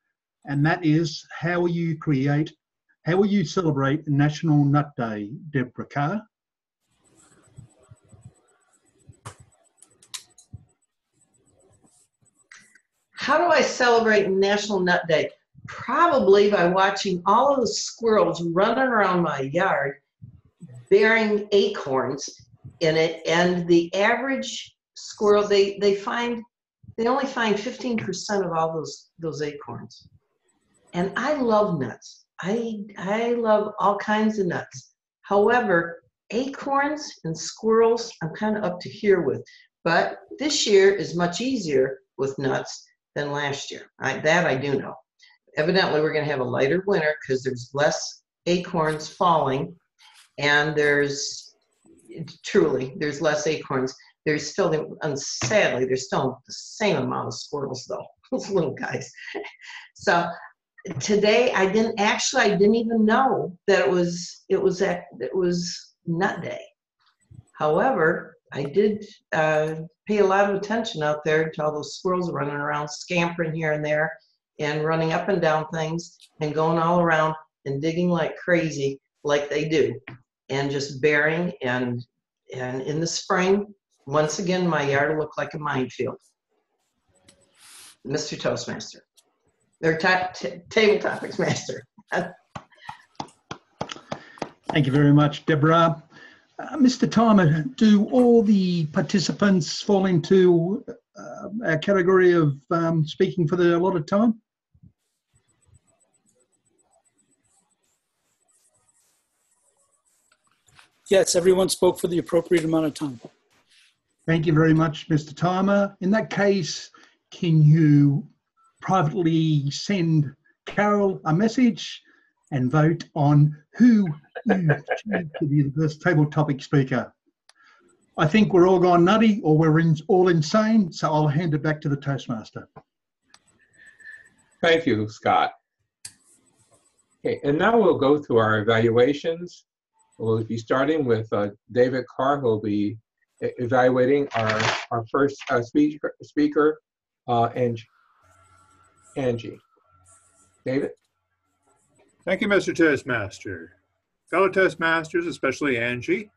and that is, how will you celebrate National Nut Day, Deborah Carr? How do I celebrate National Nut Day? Probably by watching all of the squirrels running around my yard bearing acorns in it, and the average squirrel, they only find 15% of all those acorns. And I love nuts. I love all kinds of nuts. However, acorns and squirrels, I'm kind of up to here with. But this year is much easier with nuts than last year. That I do know. Evidently, we're going to have a lighter winter because there's less acorns falling, and there's less acorns. There's still, sadly, there's still the same amount of squirrels though, those little guys. So today I didn't even know that it was nut day. However, I did pay a lot of attention out there to all those squirrels running around, scampering here and there, and running up and down things, and going all around and digging like crazy, like they do, and just bearing. And in the spring, once again, my yard will look like a minefield. Mr. Toastmaster, or table topics master. Thank you very much, Deborah. Mr. Timer, do all the participants fall into our category of speaking for the allotted time? Yes, everyone spoke for the appropriate amount of time. Thank you very much, Mr. Timer. In that case, can you privately send Carol a message and vote on who you choose to be the first table topic speaker? I think we're all gone nutty, or we're all insane, so I'll hand it back to the Toastmaster. Thank you, Scott. Okay, and now we'll go through our evaluations. We'll be starting with David Carr, who will be evaluating our first speaker, Angie. David? Thank you, Mr. Toastmaster. Fellow Toastmasters, especially Angie.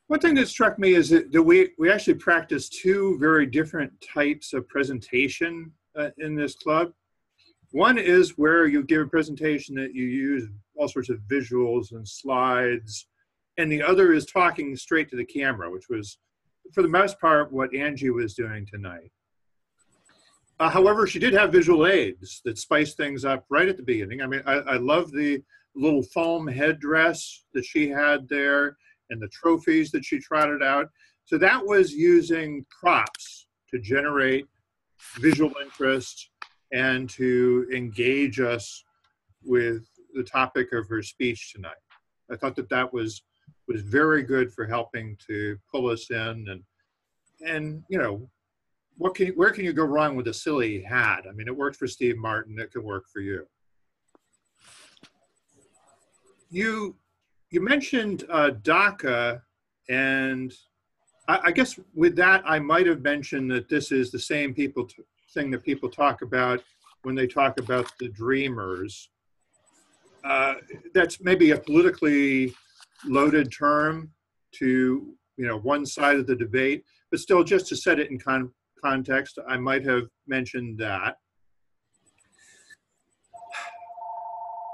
One thing that struck me is that we actually practice two very different types of presentation in this club. One is where you give a presentation that you use all sorts of visuals and slides, and the other is talking straight to the camera, which was, for the most part, what Angie was doing tonight. However, she did have visual aids that spiced things up right at the beginning. I mean, I love the little foam headdress that she had there and the trophies that she trotted out. So that was using props to generate visual interest and to engage us with the topic of her speech tonight. I thought that was very good for helping to pull us in, and you know, where can you go wrong with a silly hat? I mean, it worked for Steve Martin, it can work for you. You mentioned DACA, and I guess with that, I might have mentioned that this is the same thing that people talk about when they talk about the Dreamers. That's maybe a politically loaded term to, you know, one side of the debate, but still, just to set it in context, I might have mentioned that.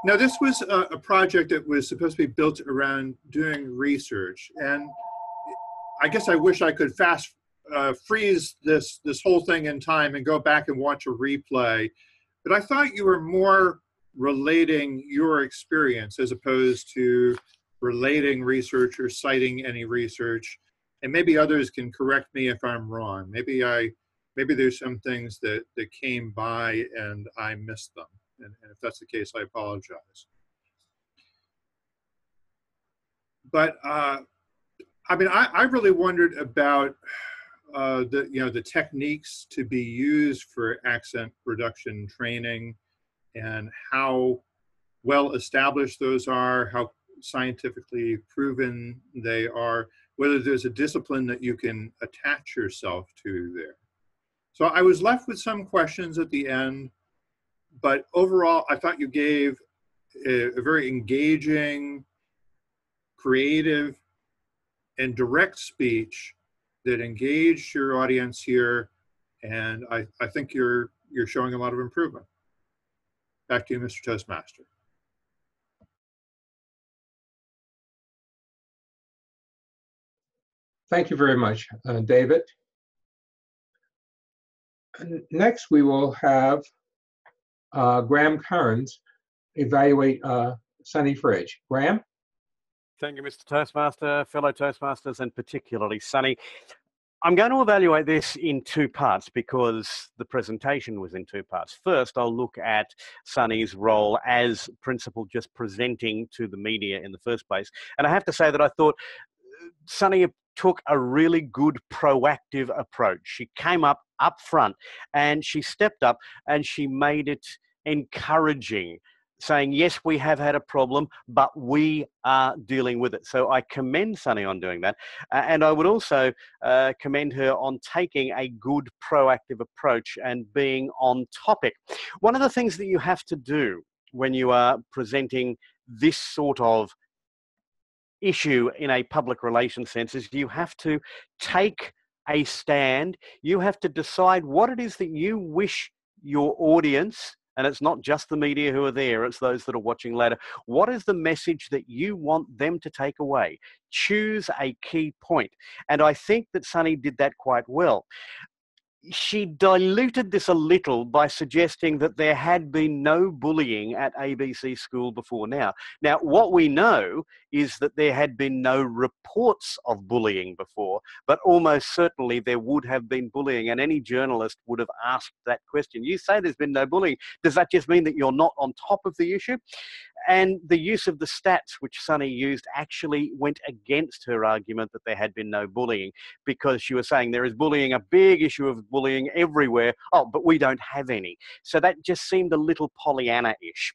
Now, this was a project that was supposed to be built around doing research, and I guess I wish I could freeze this whole thing in time and go back and watch a replay, but I thought you were more relating your experience as opposed to relating research or citing any research. And maybe others can correct me if I'm wrong. Maybe there's some things that came by and I missed them. And if that's the case, I apologize. But I mean, I really wondered about the techniques to be used for accent reduction training, and how well established those are, how scientifically proven they are, whether there's a discipline that you can attach yourself to there. So I was left with some questions at the end, but overall, I thought you gave a very engaging, creative, and direct speech that engaged your audience here, and I think you're showing a lot of improvement. Back to you, Mr. Toastmaster. Thank you very much, David. Next, we will have Graham Kearns evaluate Sunny Fridge. Graham? Thank you, Mr. Toastmaster, fellow Toastmasters, and particularly Sunny. I'm going to evaluate this in two parts because the presentation was in two parts. First, I'll look at Sunny's role as principal, just presenting to the media in the first place. And I have to say that I thought Sunny took a really good proactive approach. She came up front and she stepped up and she made it encouraging, saying, yes, we have had a problem, but we are dealing with it. So I commend Sunny on doing that. And I would also commend her on taking a good proactive approach and being on topic. One of the things that you have to do when you are presenting this sort of issue in a public relations sense is you have to take a stand. You have to decide what it is that you wish your audience, and it's not just the media who are there, it's those that are watching later. What is the message that you want them to take away? Choose a key point. And I think that Sunny did that quite well. She diluted this a little by suggesting that there had been no bullying at ABC School before now. Now, what we know is that there had been no reports of bullying before, but almost certainly there would have been bullying, and any journalist would have asked that question. You say there's been no bullying. Does that just mean that you're not on top of the issue? And the use of the stats which Sunny used actually went against her argument that there had been no bullying, because she was saying there is bullying, a big issue of bullying everywhere. Oh, but we don't have any. So that just seemed a little Pollyanna-ish.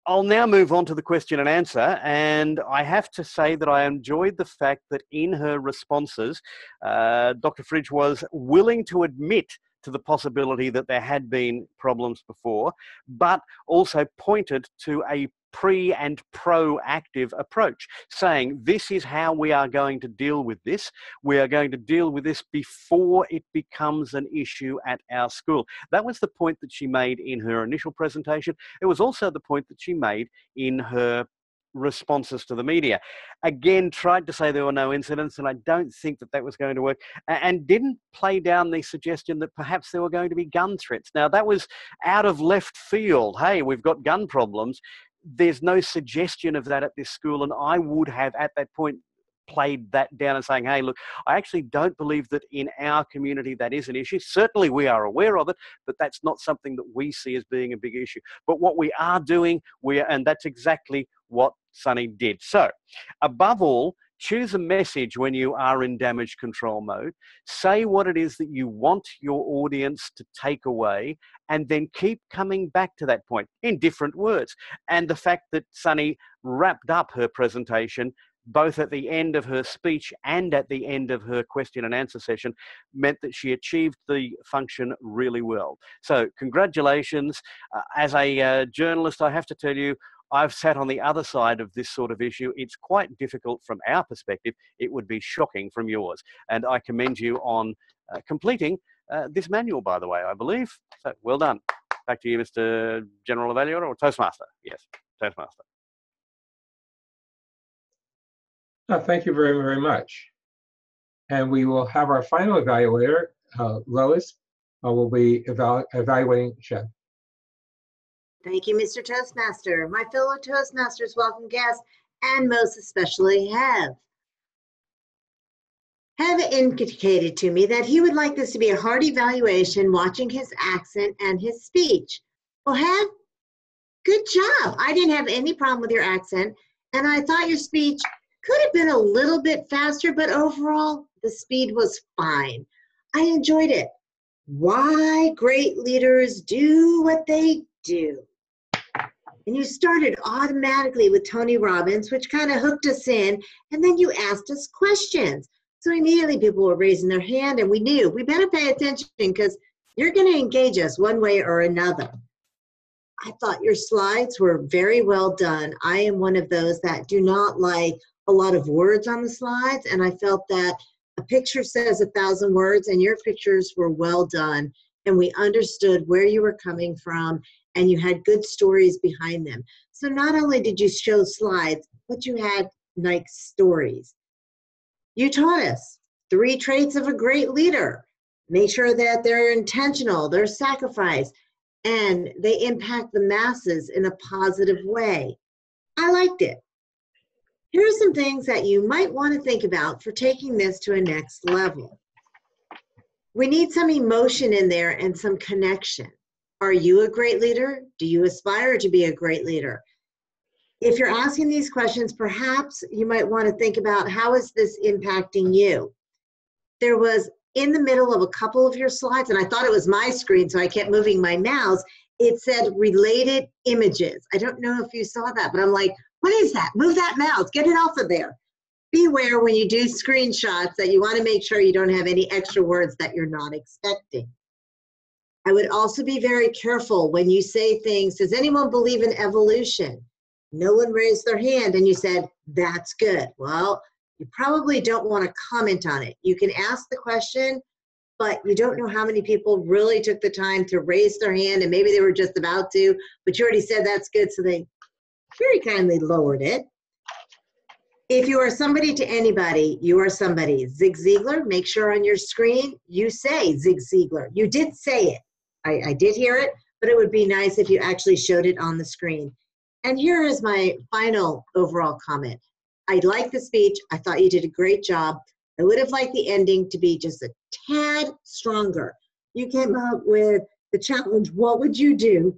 I'll now move on to the question and answer, and I have to say that I enjoyed the fact that in her responses, Dr. Fridge was willing to admit to the possibility that there had been problems before, but also pointed to a pre and proactive approach, saying this is how we are going to deal with this. We are going to deal with this before it becomes an issue at our school. That was the point that she made in her initial presentation. It was also the point that she made in her responses to the media. Again, tried to say there were no incidents, and I don't think that that was going to work, and didn't play down the suggestion that perhaps there were going to be gun threats. Now, that was out of left field. Hey, we've got gun problems. There's no suggestion of that at this school, and I would have at that point played that down and saying, hey, look, I actually don't believe that in our community that is an issue. Certainly we are aware of it, but that's not something that we see as being a big issue. But what we are doing, and that's exactly what Sunny did. So, above all, choose a message when you are in damage control mode. Say what it is that you want your audience to take away, and then keep coming back to that point in different words. And the fact that Sunny wrapped up her presentation both at the end of her speech and at the end of her question and answer session meant that she achieved the function really well. So congratulations. As a journalist, I have to tell you, I've sat on the other side of this sort of issue. It's quite difficult from our perspective. It would be shocking from yours. And I commend you on completing this manual, by the way, I believe. So well done. Back to you, Mr. General Evaluator, or Toastmaster? Yes, Toastmaster. Thank you very, very much. And we will have our final evaluator, Lois, will be evaluating Chef. Thank you, Mr. Toastmaster. My fellow Toastmasters, welcome guests, and most especially Hev. Hev indicated to me that he would like this to be a hard evaluation, watching his accent and his speech. Well, Hev, good job. I didn't have any problem with your accent, and I thought your speech could have been a little bit faster, but overall, the speed was fine. I enjoyed it. Why great leaders do what they do. And you started automatically with Tony Robbins, which kind of hooked us in, and then you asked us questions. So immediately people were raising their hand, and we knew we better pay attention because you're going to engage us one way or another. I thought your slides were very well done. I am one of those that do not like a lot of words on the slides, and I felt that a picture says 1,000 words, and your pictures were well done, and we understood where you were coming from, and you had good stories behind them. So not only did you show slides, but you had nice stories. You taught us 3 traits of a great leader. Make sure that they're intentional, they're sacrifice, and they impact the masses in a positive way. I liked it. Here are some things that you might want to think about for taking this to a next level. We need some emotion in there and some connection. Are you a great leader? Do you aspire to be a great leader? If you're asking these questions, perhaps you might want to think about, how is this impacting you? There was, in the middle of a couple of your slides, and I thought it was my screen, so I kept moving my mouse, it said related images. I don't know if you saw that, but I'm like, what is that? Move that mouse, get it off of there. Beware when you do screenshots that you want to make sure you don't have any extra words that you're not expecting. I would also be very careful when you say things, does anyone believe in evolution? No one raised their hand and you said, that's good. Well, you probably don't want to comment on it. You can ask the question, but you don't know how many people really took the time to raise their hand, and maybe they were just about to, but you already said that's good, so they very kindly lowered it. If you are somebody to anybody, you are somebody. Zig Ziglar, make sure on your screen you say Zig Ziglar. You did say it. I did hear it, but it would be nice if you actually showed it on the screen. And here is my final overall comment. I liked the speech. I thought you did a great job. I would have liked the ending to be just a tad stronger. You came up with the challenge, what would you do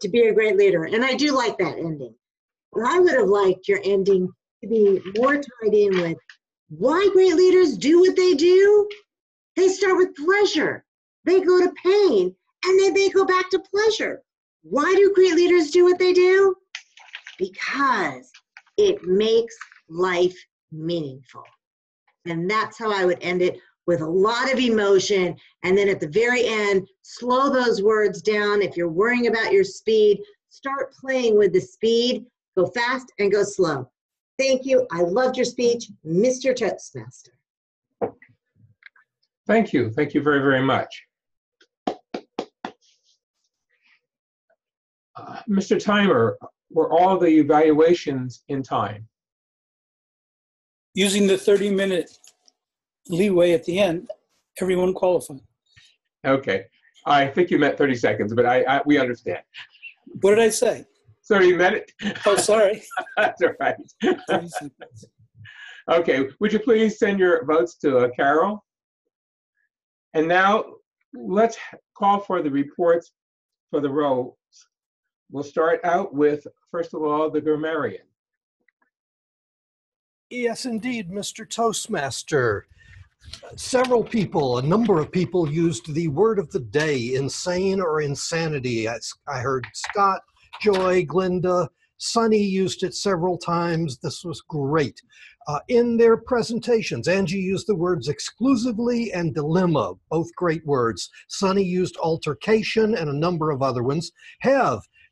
to be a great leader? And I do like that ending. But I would have liked your ending to be more tied in with why great leaders do what they do. They start with pleasure. They go to pain, and then they go back to pleasure. Why do great leaders do what they do? Because it makes life meaningful. And that's how I would end it, with a lot of emotion. And then at the very end, slow those words down. If you're worrying about your speed, start playing with the speed. Go fast and go slow. Thank you. I loved your speech, Mr. Toastmaster. Thank you. Thank you very, very much. Mr. Timer, were all the evaluations in time? Using the 30-minute leeway at the end, everyone qualified. Okay. I think you meant 30 seconds, but we understand. What did I say? 30 minutes? Oh, sorry. That's all right. 30 seconds. Okay. Would you please send your votes to Carol? And now let's call for the reports for the rows. We'll start out with, first of all, the grammarian. Yes, indeed, Mr. Toastmaster. Several people, a number of people used the word of the day, insane or insanity. I heard Scott, Joy, Glinda, Sunny used it several times. This was great. In their presentations, Angie used the words exclusively and dilemma, both great words. Sunny used altercation and a number of other ones.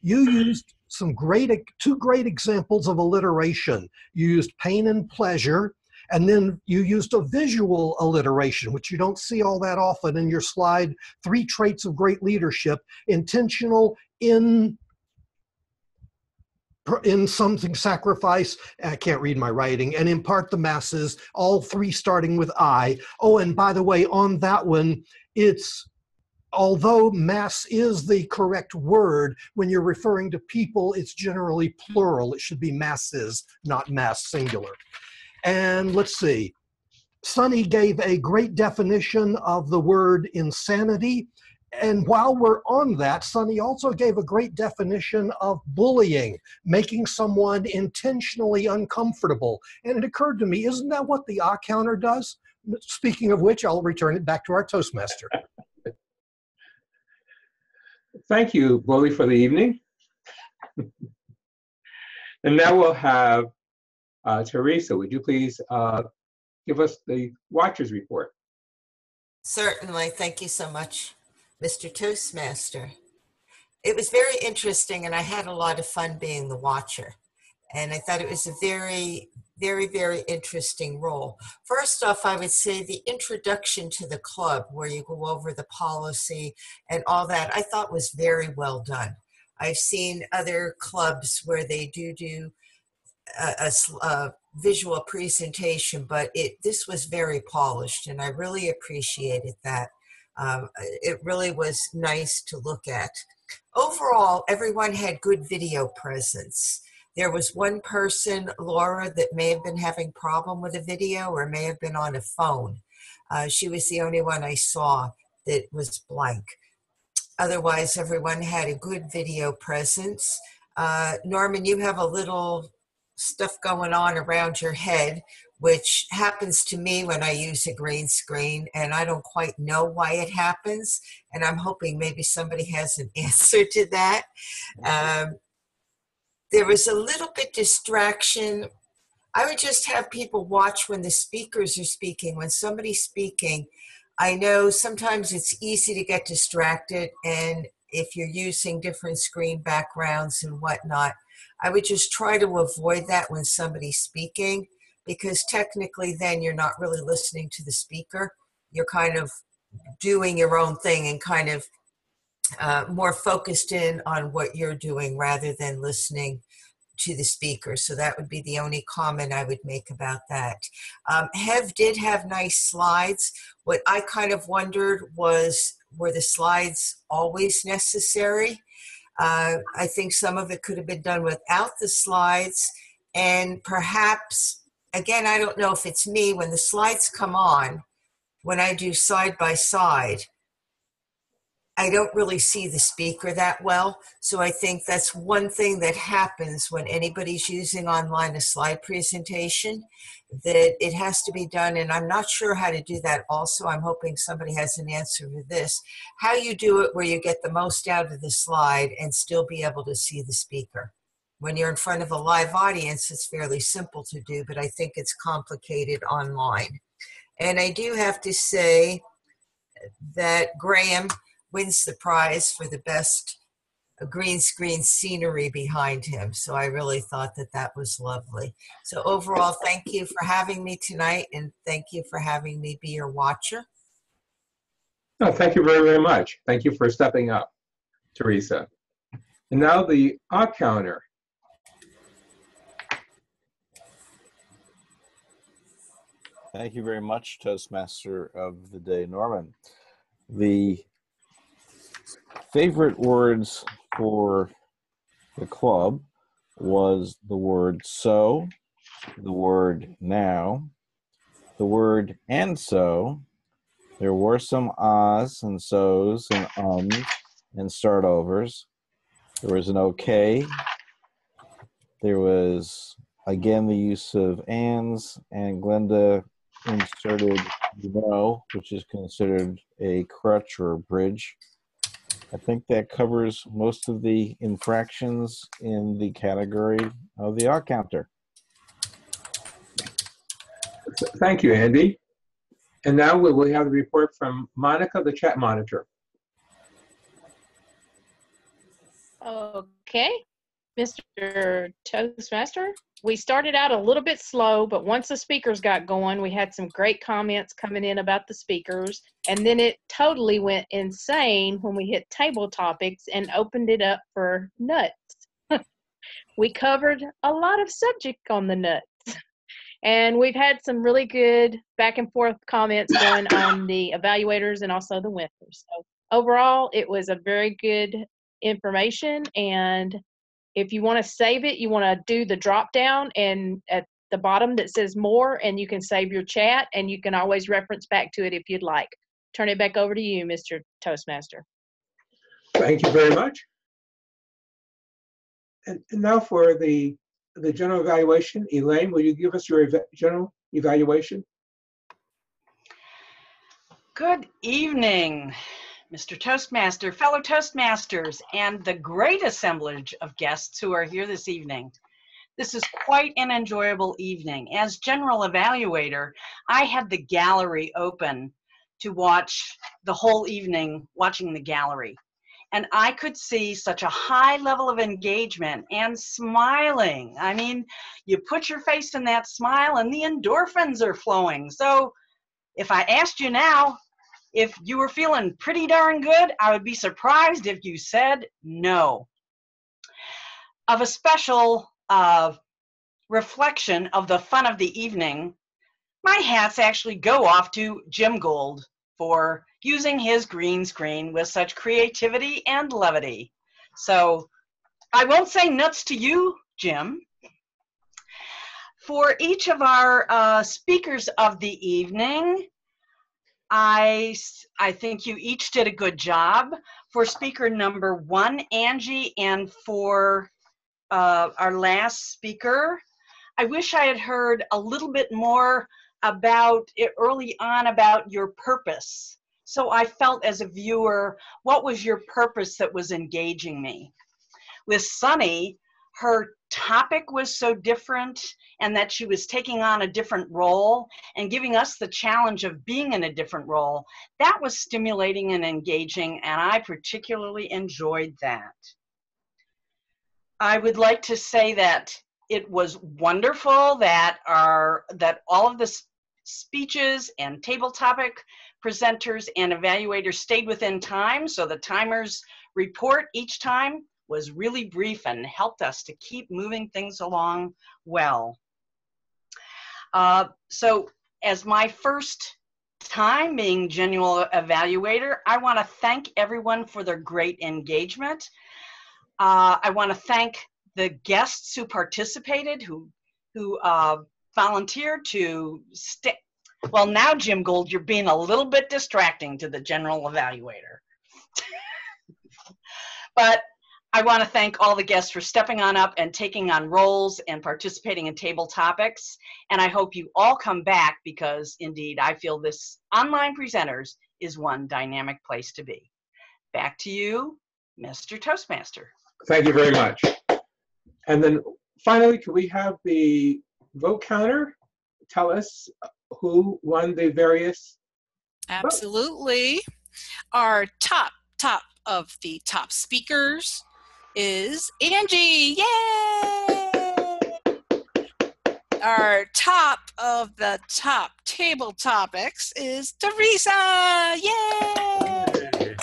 You used two great examples of alliteration. You used pain and pleasure, and then you used a visual alliteration, which you don't see all that often in your slide. 3 traits of great leadership: intentional, in something, sacrifice, I can't read my writing, and impart the masses, all 3 starting with I. Oh, and by the way, on that one, although mass is the correct word, when you're referring to people, it's generally plural. It should be masses, not mass singular. And let's see. Sunny gave a great definition of the word insanity. And while we're on that, Sunny also gave a great definition of bullying, making someone intentionally uncomfortable. And it occurred to me, isn't that what the counter does? Speaking of which, I'll return it back to our Toastmaster. Thank you, Bully, for the evening. And now we'll have Teresa. Would you please give us the Watchers report? Certainly. Thank you so much, Mr. Toastmaster. It was very interesting, and I had a lot of fun being the watcher. And I thought it was a very, very, very interesting role. First off, I would say the introduction to the club, where you go over the policy and all that, I thought was very well done. I've seen other clubs where they do a visual presentation, but this was very polished, and I really appreciated that. It really was nice to look at. Overall, everyone had good video presence. There was one person, Laura, that may have been having problem with a video or may have been on a phone. She was the only one I saw that was blank. Otherwise, everyone had a good video presence. Norman, you have a little stuff going on around your head, which happens to me when I use a green screen, and I don't quite know why it happens. And I'm hoping maybe somebody has an answer to that. There was a little bit distraction. I would just have people watch when the speakers are speaking. When somebody's speaking, I know sometimes it's easy to get distracted, and if you're using different screen backgrounds and whatnot, I would just try to avoid that when somebody's speaking, because technically then you're not really listening to the speaker. You're kind of doing your own thing and kind of more focused in on what you're doing rather than listening to the speaker. So that would be the only comment I would make about that. Hev did have nice slides. What I kind of wondered was, were the slides always necessary? I think some of it could have been done without the slides, and perhaps, again, I don't know if it's me, when the slides come on, when I do side by side, I don't really see the speaker that well. So I think that's one thing that happens when anybody's using online a slide presentation, that it has to be done. And I'm not sure how to do that also. I'm hoping somebody has an answer to this. How you do it where you get the most out of the slide and still be able to see the speaker. When you're in front of a live audience, it's fairly simple to do, but I think it's complicated online. And I do have to say that Graham wins the prize for the best green screen scenery behind him. So I really thought that that was lovely. So overall, thank you for having me tonight, and thank you for having me be your watcher. No, thank you very, very much. Thank you for stepping up, Teresa. And now the odd counter. Thank you very much, Toastmaster of the Day, Norman. The favorite words for the club was the word so, the word now, the word and so. There were some ahs and so's and and start overs. There was an okay. There was, again, the use of ands, and Glenda inserted no, which is considered a crutch or a bridge. I think that covers most of the infractions in the category of the odd counter. Thank you, Andy. And now we will have the report from Monica, the chat monitor. Okay, Mr. Toastmaster, we started out a little bit slow, but once the speakers got going, we had some great comments coming in about the speakers, and then it totally went insane when we hit table topics and opened it up for nuts. We covered a lot of subject on the nuts, and we've had some really good back and forth comments going on the evaluators and also the winners. So overall, it was a very good information, and if you want to save it, you want to do the drop down and at the bottom that says more, and you can save your chat, and you can always reference back to it if you'd like. Turn it back over to you, Mr. Toastmaster. Thank you very much. And now for the general evaluation. Elaine, will you give us your general evaluation? Good evening, Mr. Toastmaster, fellow Toastmasters, and the great assemblage of guests who are here this evening. This is quite an enjoyable evening. As general evaluator, I had the gallery open to watch the whole evening, watching the gallery. And I could see such a high level of engagement and smiling. I mean, you put your face in that smile and the endorphins are flowing. So if I asked you now, if you were feeling pretty darn good, I would be surprised if you said no. Of a special reflection of the fun of the evening, my hats actually go off to Jim Gould for using his green screen with such creativity and levity. So I won't say nuts to you, Jim. For each of our speakers of the evening, I think you each did a good job. For speaker number 1, Angie, and for our last speaker, I wish I had heard a little bit more about it early on about your purpose. So I felt as a viewer, what was your purpose that was engaging me? With Sunny, her topic was so different, and that she was taking on a different role and giving us the challenge of being in a different role. That was stimulating and engaging, and I particularly enjoyed that. I would like to say that it was wonderful that all of the speeches and table topic presenters and evaluators stayed within time, so the timer's report each time was really brief and helped us to keep moving things along well. So as my first time being general evaluator, I want to thank everyone for their great engagement. I want to thank the guests who participated, who volunteered to stay. Well, now, Jim Gould, you're being a little bit distracting to the general evaluator. But I want to thank all the guests for stepping on up and taking on roles and participating in table topics. And I hope you all come back, because indeed, I feel this online presenters is one dynamic place to be. Back to you, Mr. Toastmaster. Thank you very much. And then finally, could we have the vote counter tell us who won the various votes? Absolutely. Our top of the top speakers is Angie. Yay! Our top of the top table topics is Teresa. Yay!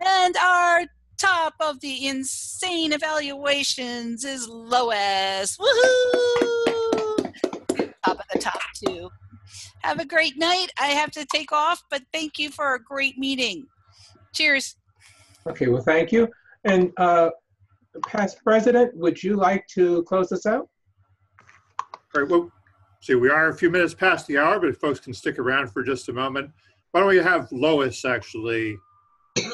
And our top of the insane evaluations is Lois. Woohoo! Top of the top two. Have a great night. I have to take off, but thank you for a great meeting. Cheers. Okay, well, thank you. And past president, would you like to close this out? All right, well, see, we are a few minutes past the hour, but if folks can stick around for just a moment, why don't we have Lois actually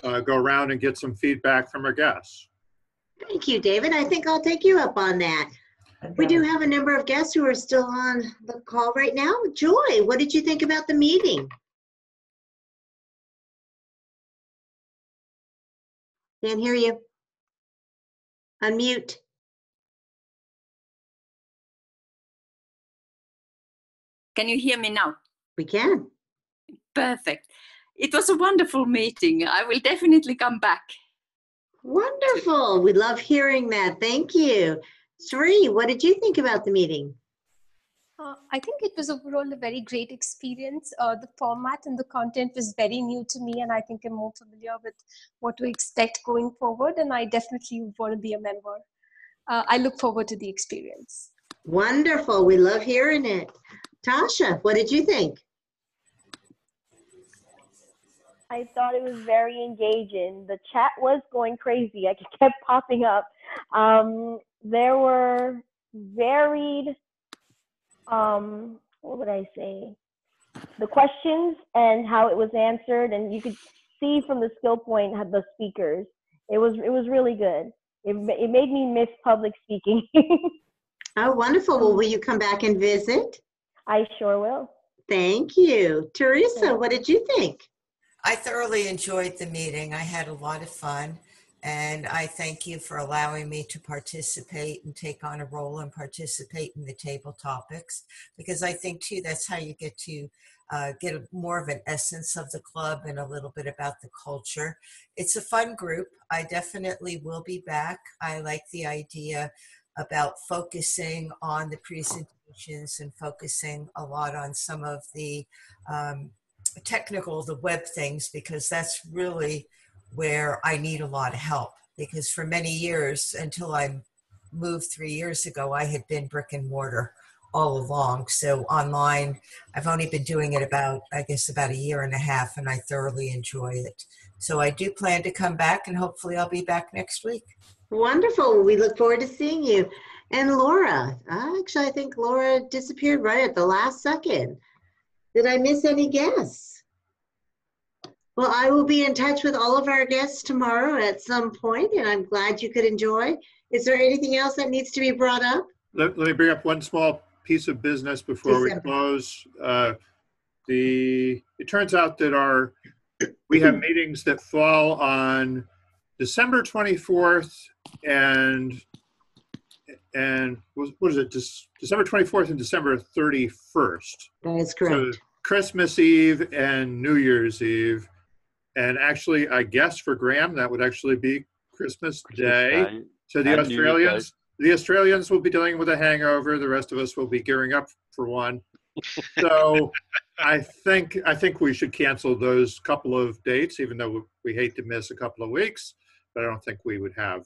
go around and get some feedback from our guests. Thank you, David. I think I'll take you up on that. We do have a number of guests who are still on the call right now. Joy, what did you think about the meeting? Can't hear you. Unmute. Can you hear me now? We can. Perfect. It was a wonderful meeting. I will definitely come back. Wonderful. We love hearing that. Thank you. Sri, what did you think about the meeting? I think it was overall a very great experience. The format and the content was very new to me, and I think I'm more familiar with what to expect going forward, and I definitely want to be a member. I look forward to the experience. Wonderful. We love hearing it. Tasha, what did you think? I thought it was very engaging. The chat was going crazy. I kept popping up. There were varied, what would I say? The questions and how it was answered, and you could see from the skill point of the speakers. It was really good. It made me miss public speaking. Oh, wonderful. Well, will you come back and visit? I sure will. Thank you. Teresa, what did you think? I thoroughly enjoyed the meeting. I had a lot of fun, and I thank you for allowing me to participate and take on a role and participate in the table topics, because I think too that's how you get to get more of an essence of the club and a little bit about the culture. It's a fun group. I definitely will be back. I like the idea about focusing on the presentations and focusing a lot on some of the technical, the web things, because that's really where I need a lot of help. Because for many years, until I moved 3 years ago, I had been brick and mortar all along. So online, I've only been doing it about a year and a half, and I thoroughly enjoy it. So I do plan to come back, and hopefully I'll be back next week. Wonderful. We look forward to seeing you. And Laura, actually, I think Laura disappeared right at the last second. Did I miss any guests? Well, I will be in touch with all of our guests tomorrow at some point, and I'm glad you could enjoy. Is there anything else that needs to be brought up? Let me bring up one small piece of business before we close. It turns out that we have meetings that fall on December 24th and what is it? December 24th and December 31st. That is correct. So Christmas Eve and New Year's Eve. And actually, I guess for Graham, that would actually be Christmas Day. So the Australians will be dealing with a hangover. The rest of us will be gearing up for one. So I think we should cancel those couple of dates, even though we hate to miss a couple of weeks. But I don't think we would have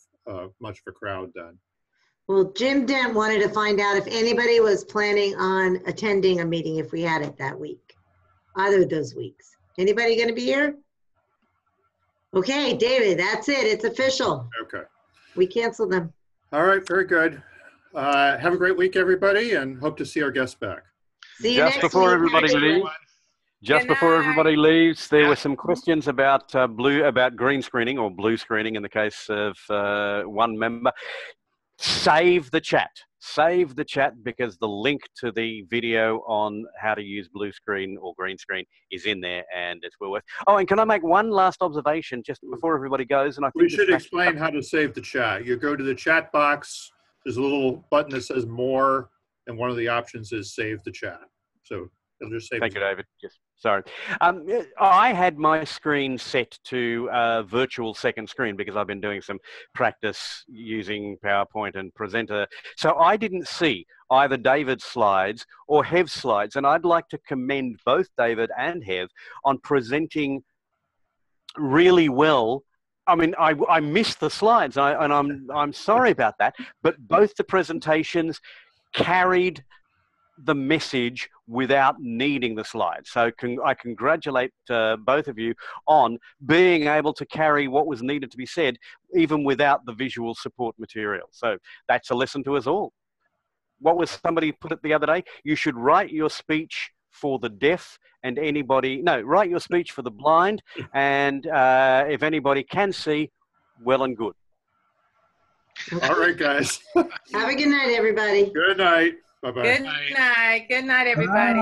much of a crowd then. Well, Jim Dent wanted to find out if anybody was planning on attending a meeting if we had it that week, either of those weeks. Anybody going to be here? Okay, David, that's it. It's official. Okay. We canceled them. All right, very good. Have a great week, everybody, and hope to see our guests back. See you Just next before week. everybody leaves, there were some questions about green screening or blue screening in the case of one member. Save the chat. Save the chat because the link to the video on how to use blue screen or green screen is in there and it's well worth. Oh, and can I make one last observation just before everybody goes? And We should explain how to save the chat. You go to the chat box. There's a little button that says more, and one of the options is save the chat. So it'll just save. Thank you, David. Yes. Sorry. I had my screen set to virtual second screen because I've been doing some practice using PowerPoint and Presenter. So I didn't see either David's slides or Hev's slides. And I'd like to commend both David and Hev on presenting really well. I mean, I missed the slides, and I'm sorry about that. But both the presentations carried the message without needing the slides. So I congratulate both of you on being able to carry what was needed to be said, even without the visual support material. So that's a lesson to us all. What was somebody put it the other day? You should write your speech for the deaf and write your speech for the blind. And if anybody can see, well and good. All right, guys. Have a good night, everybody. Good night. Bye-bye. Good night. Good night, everybody.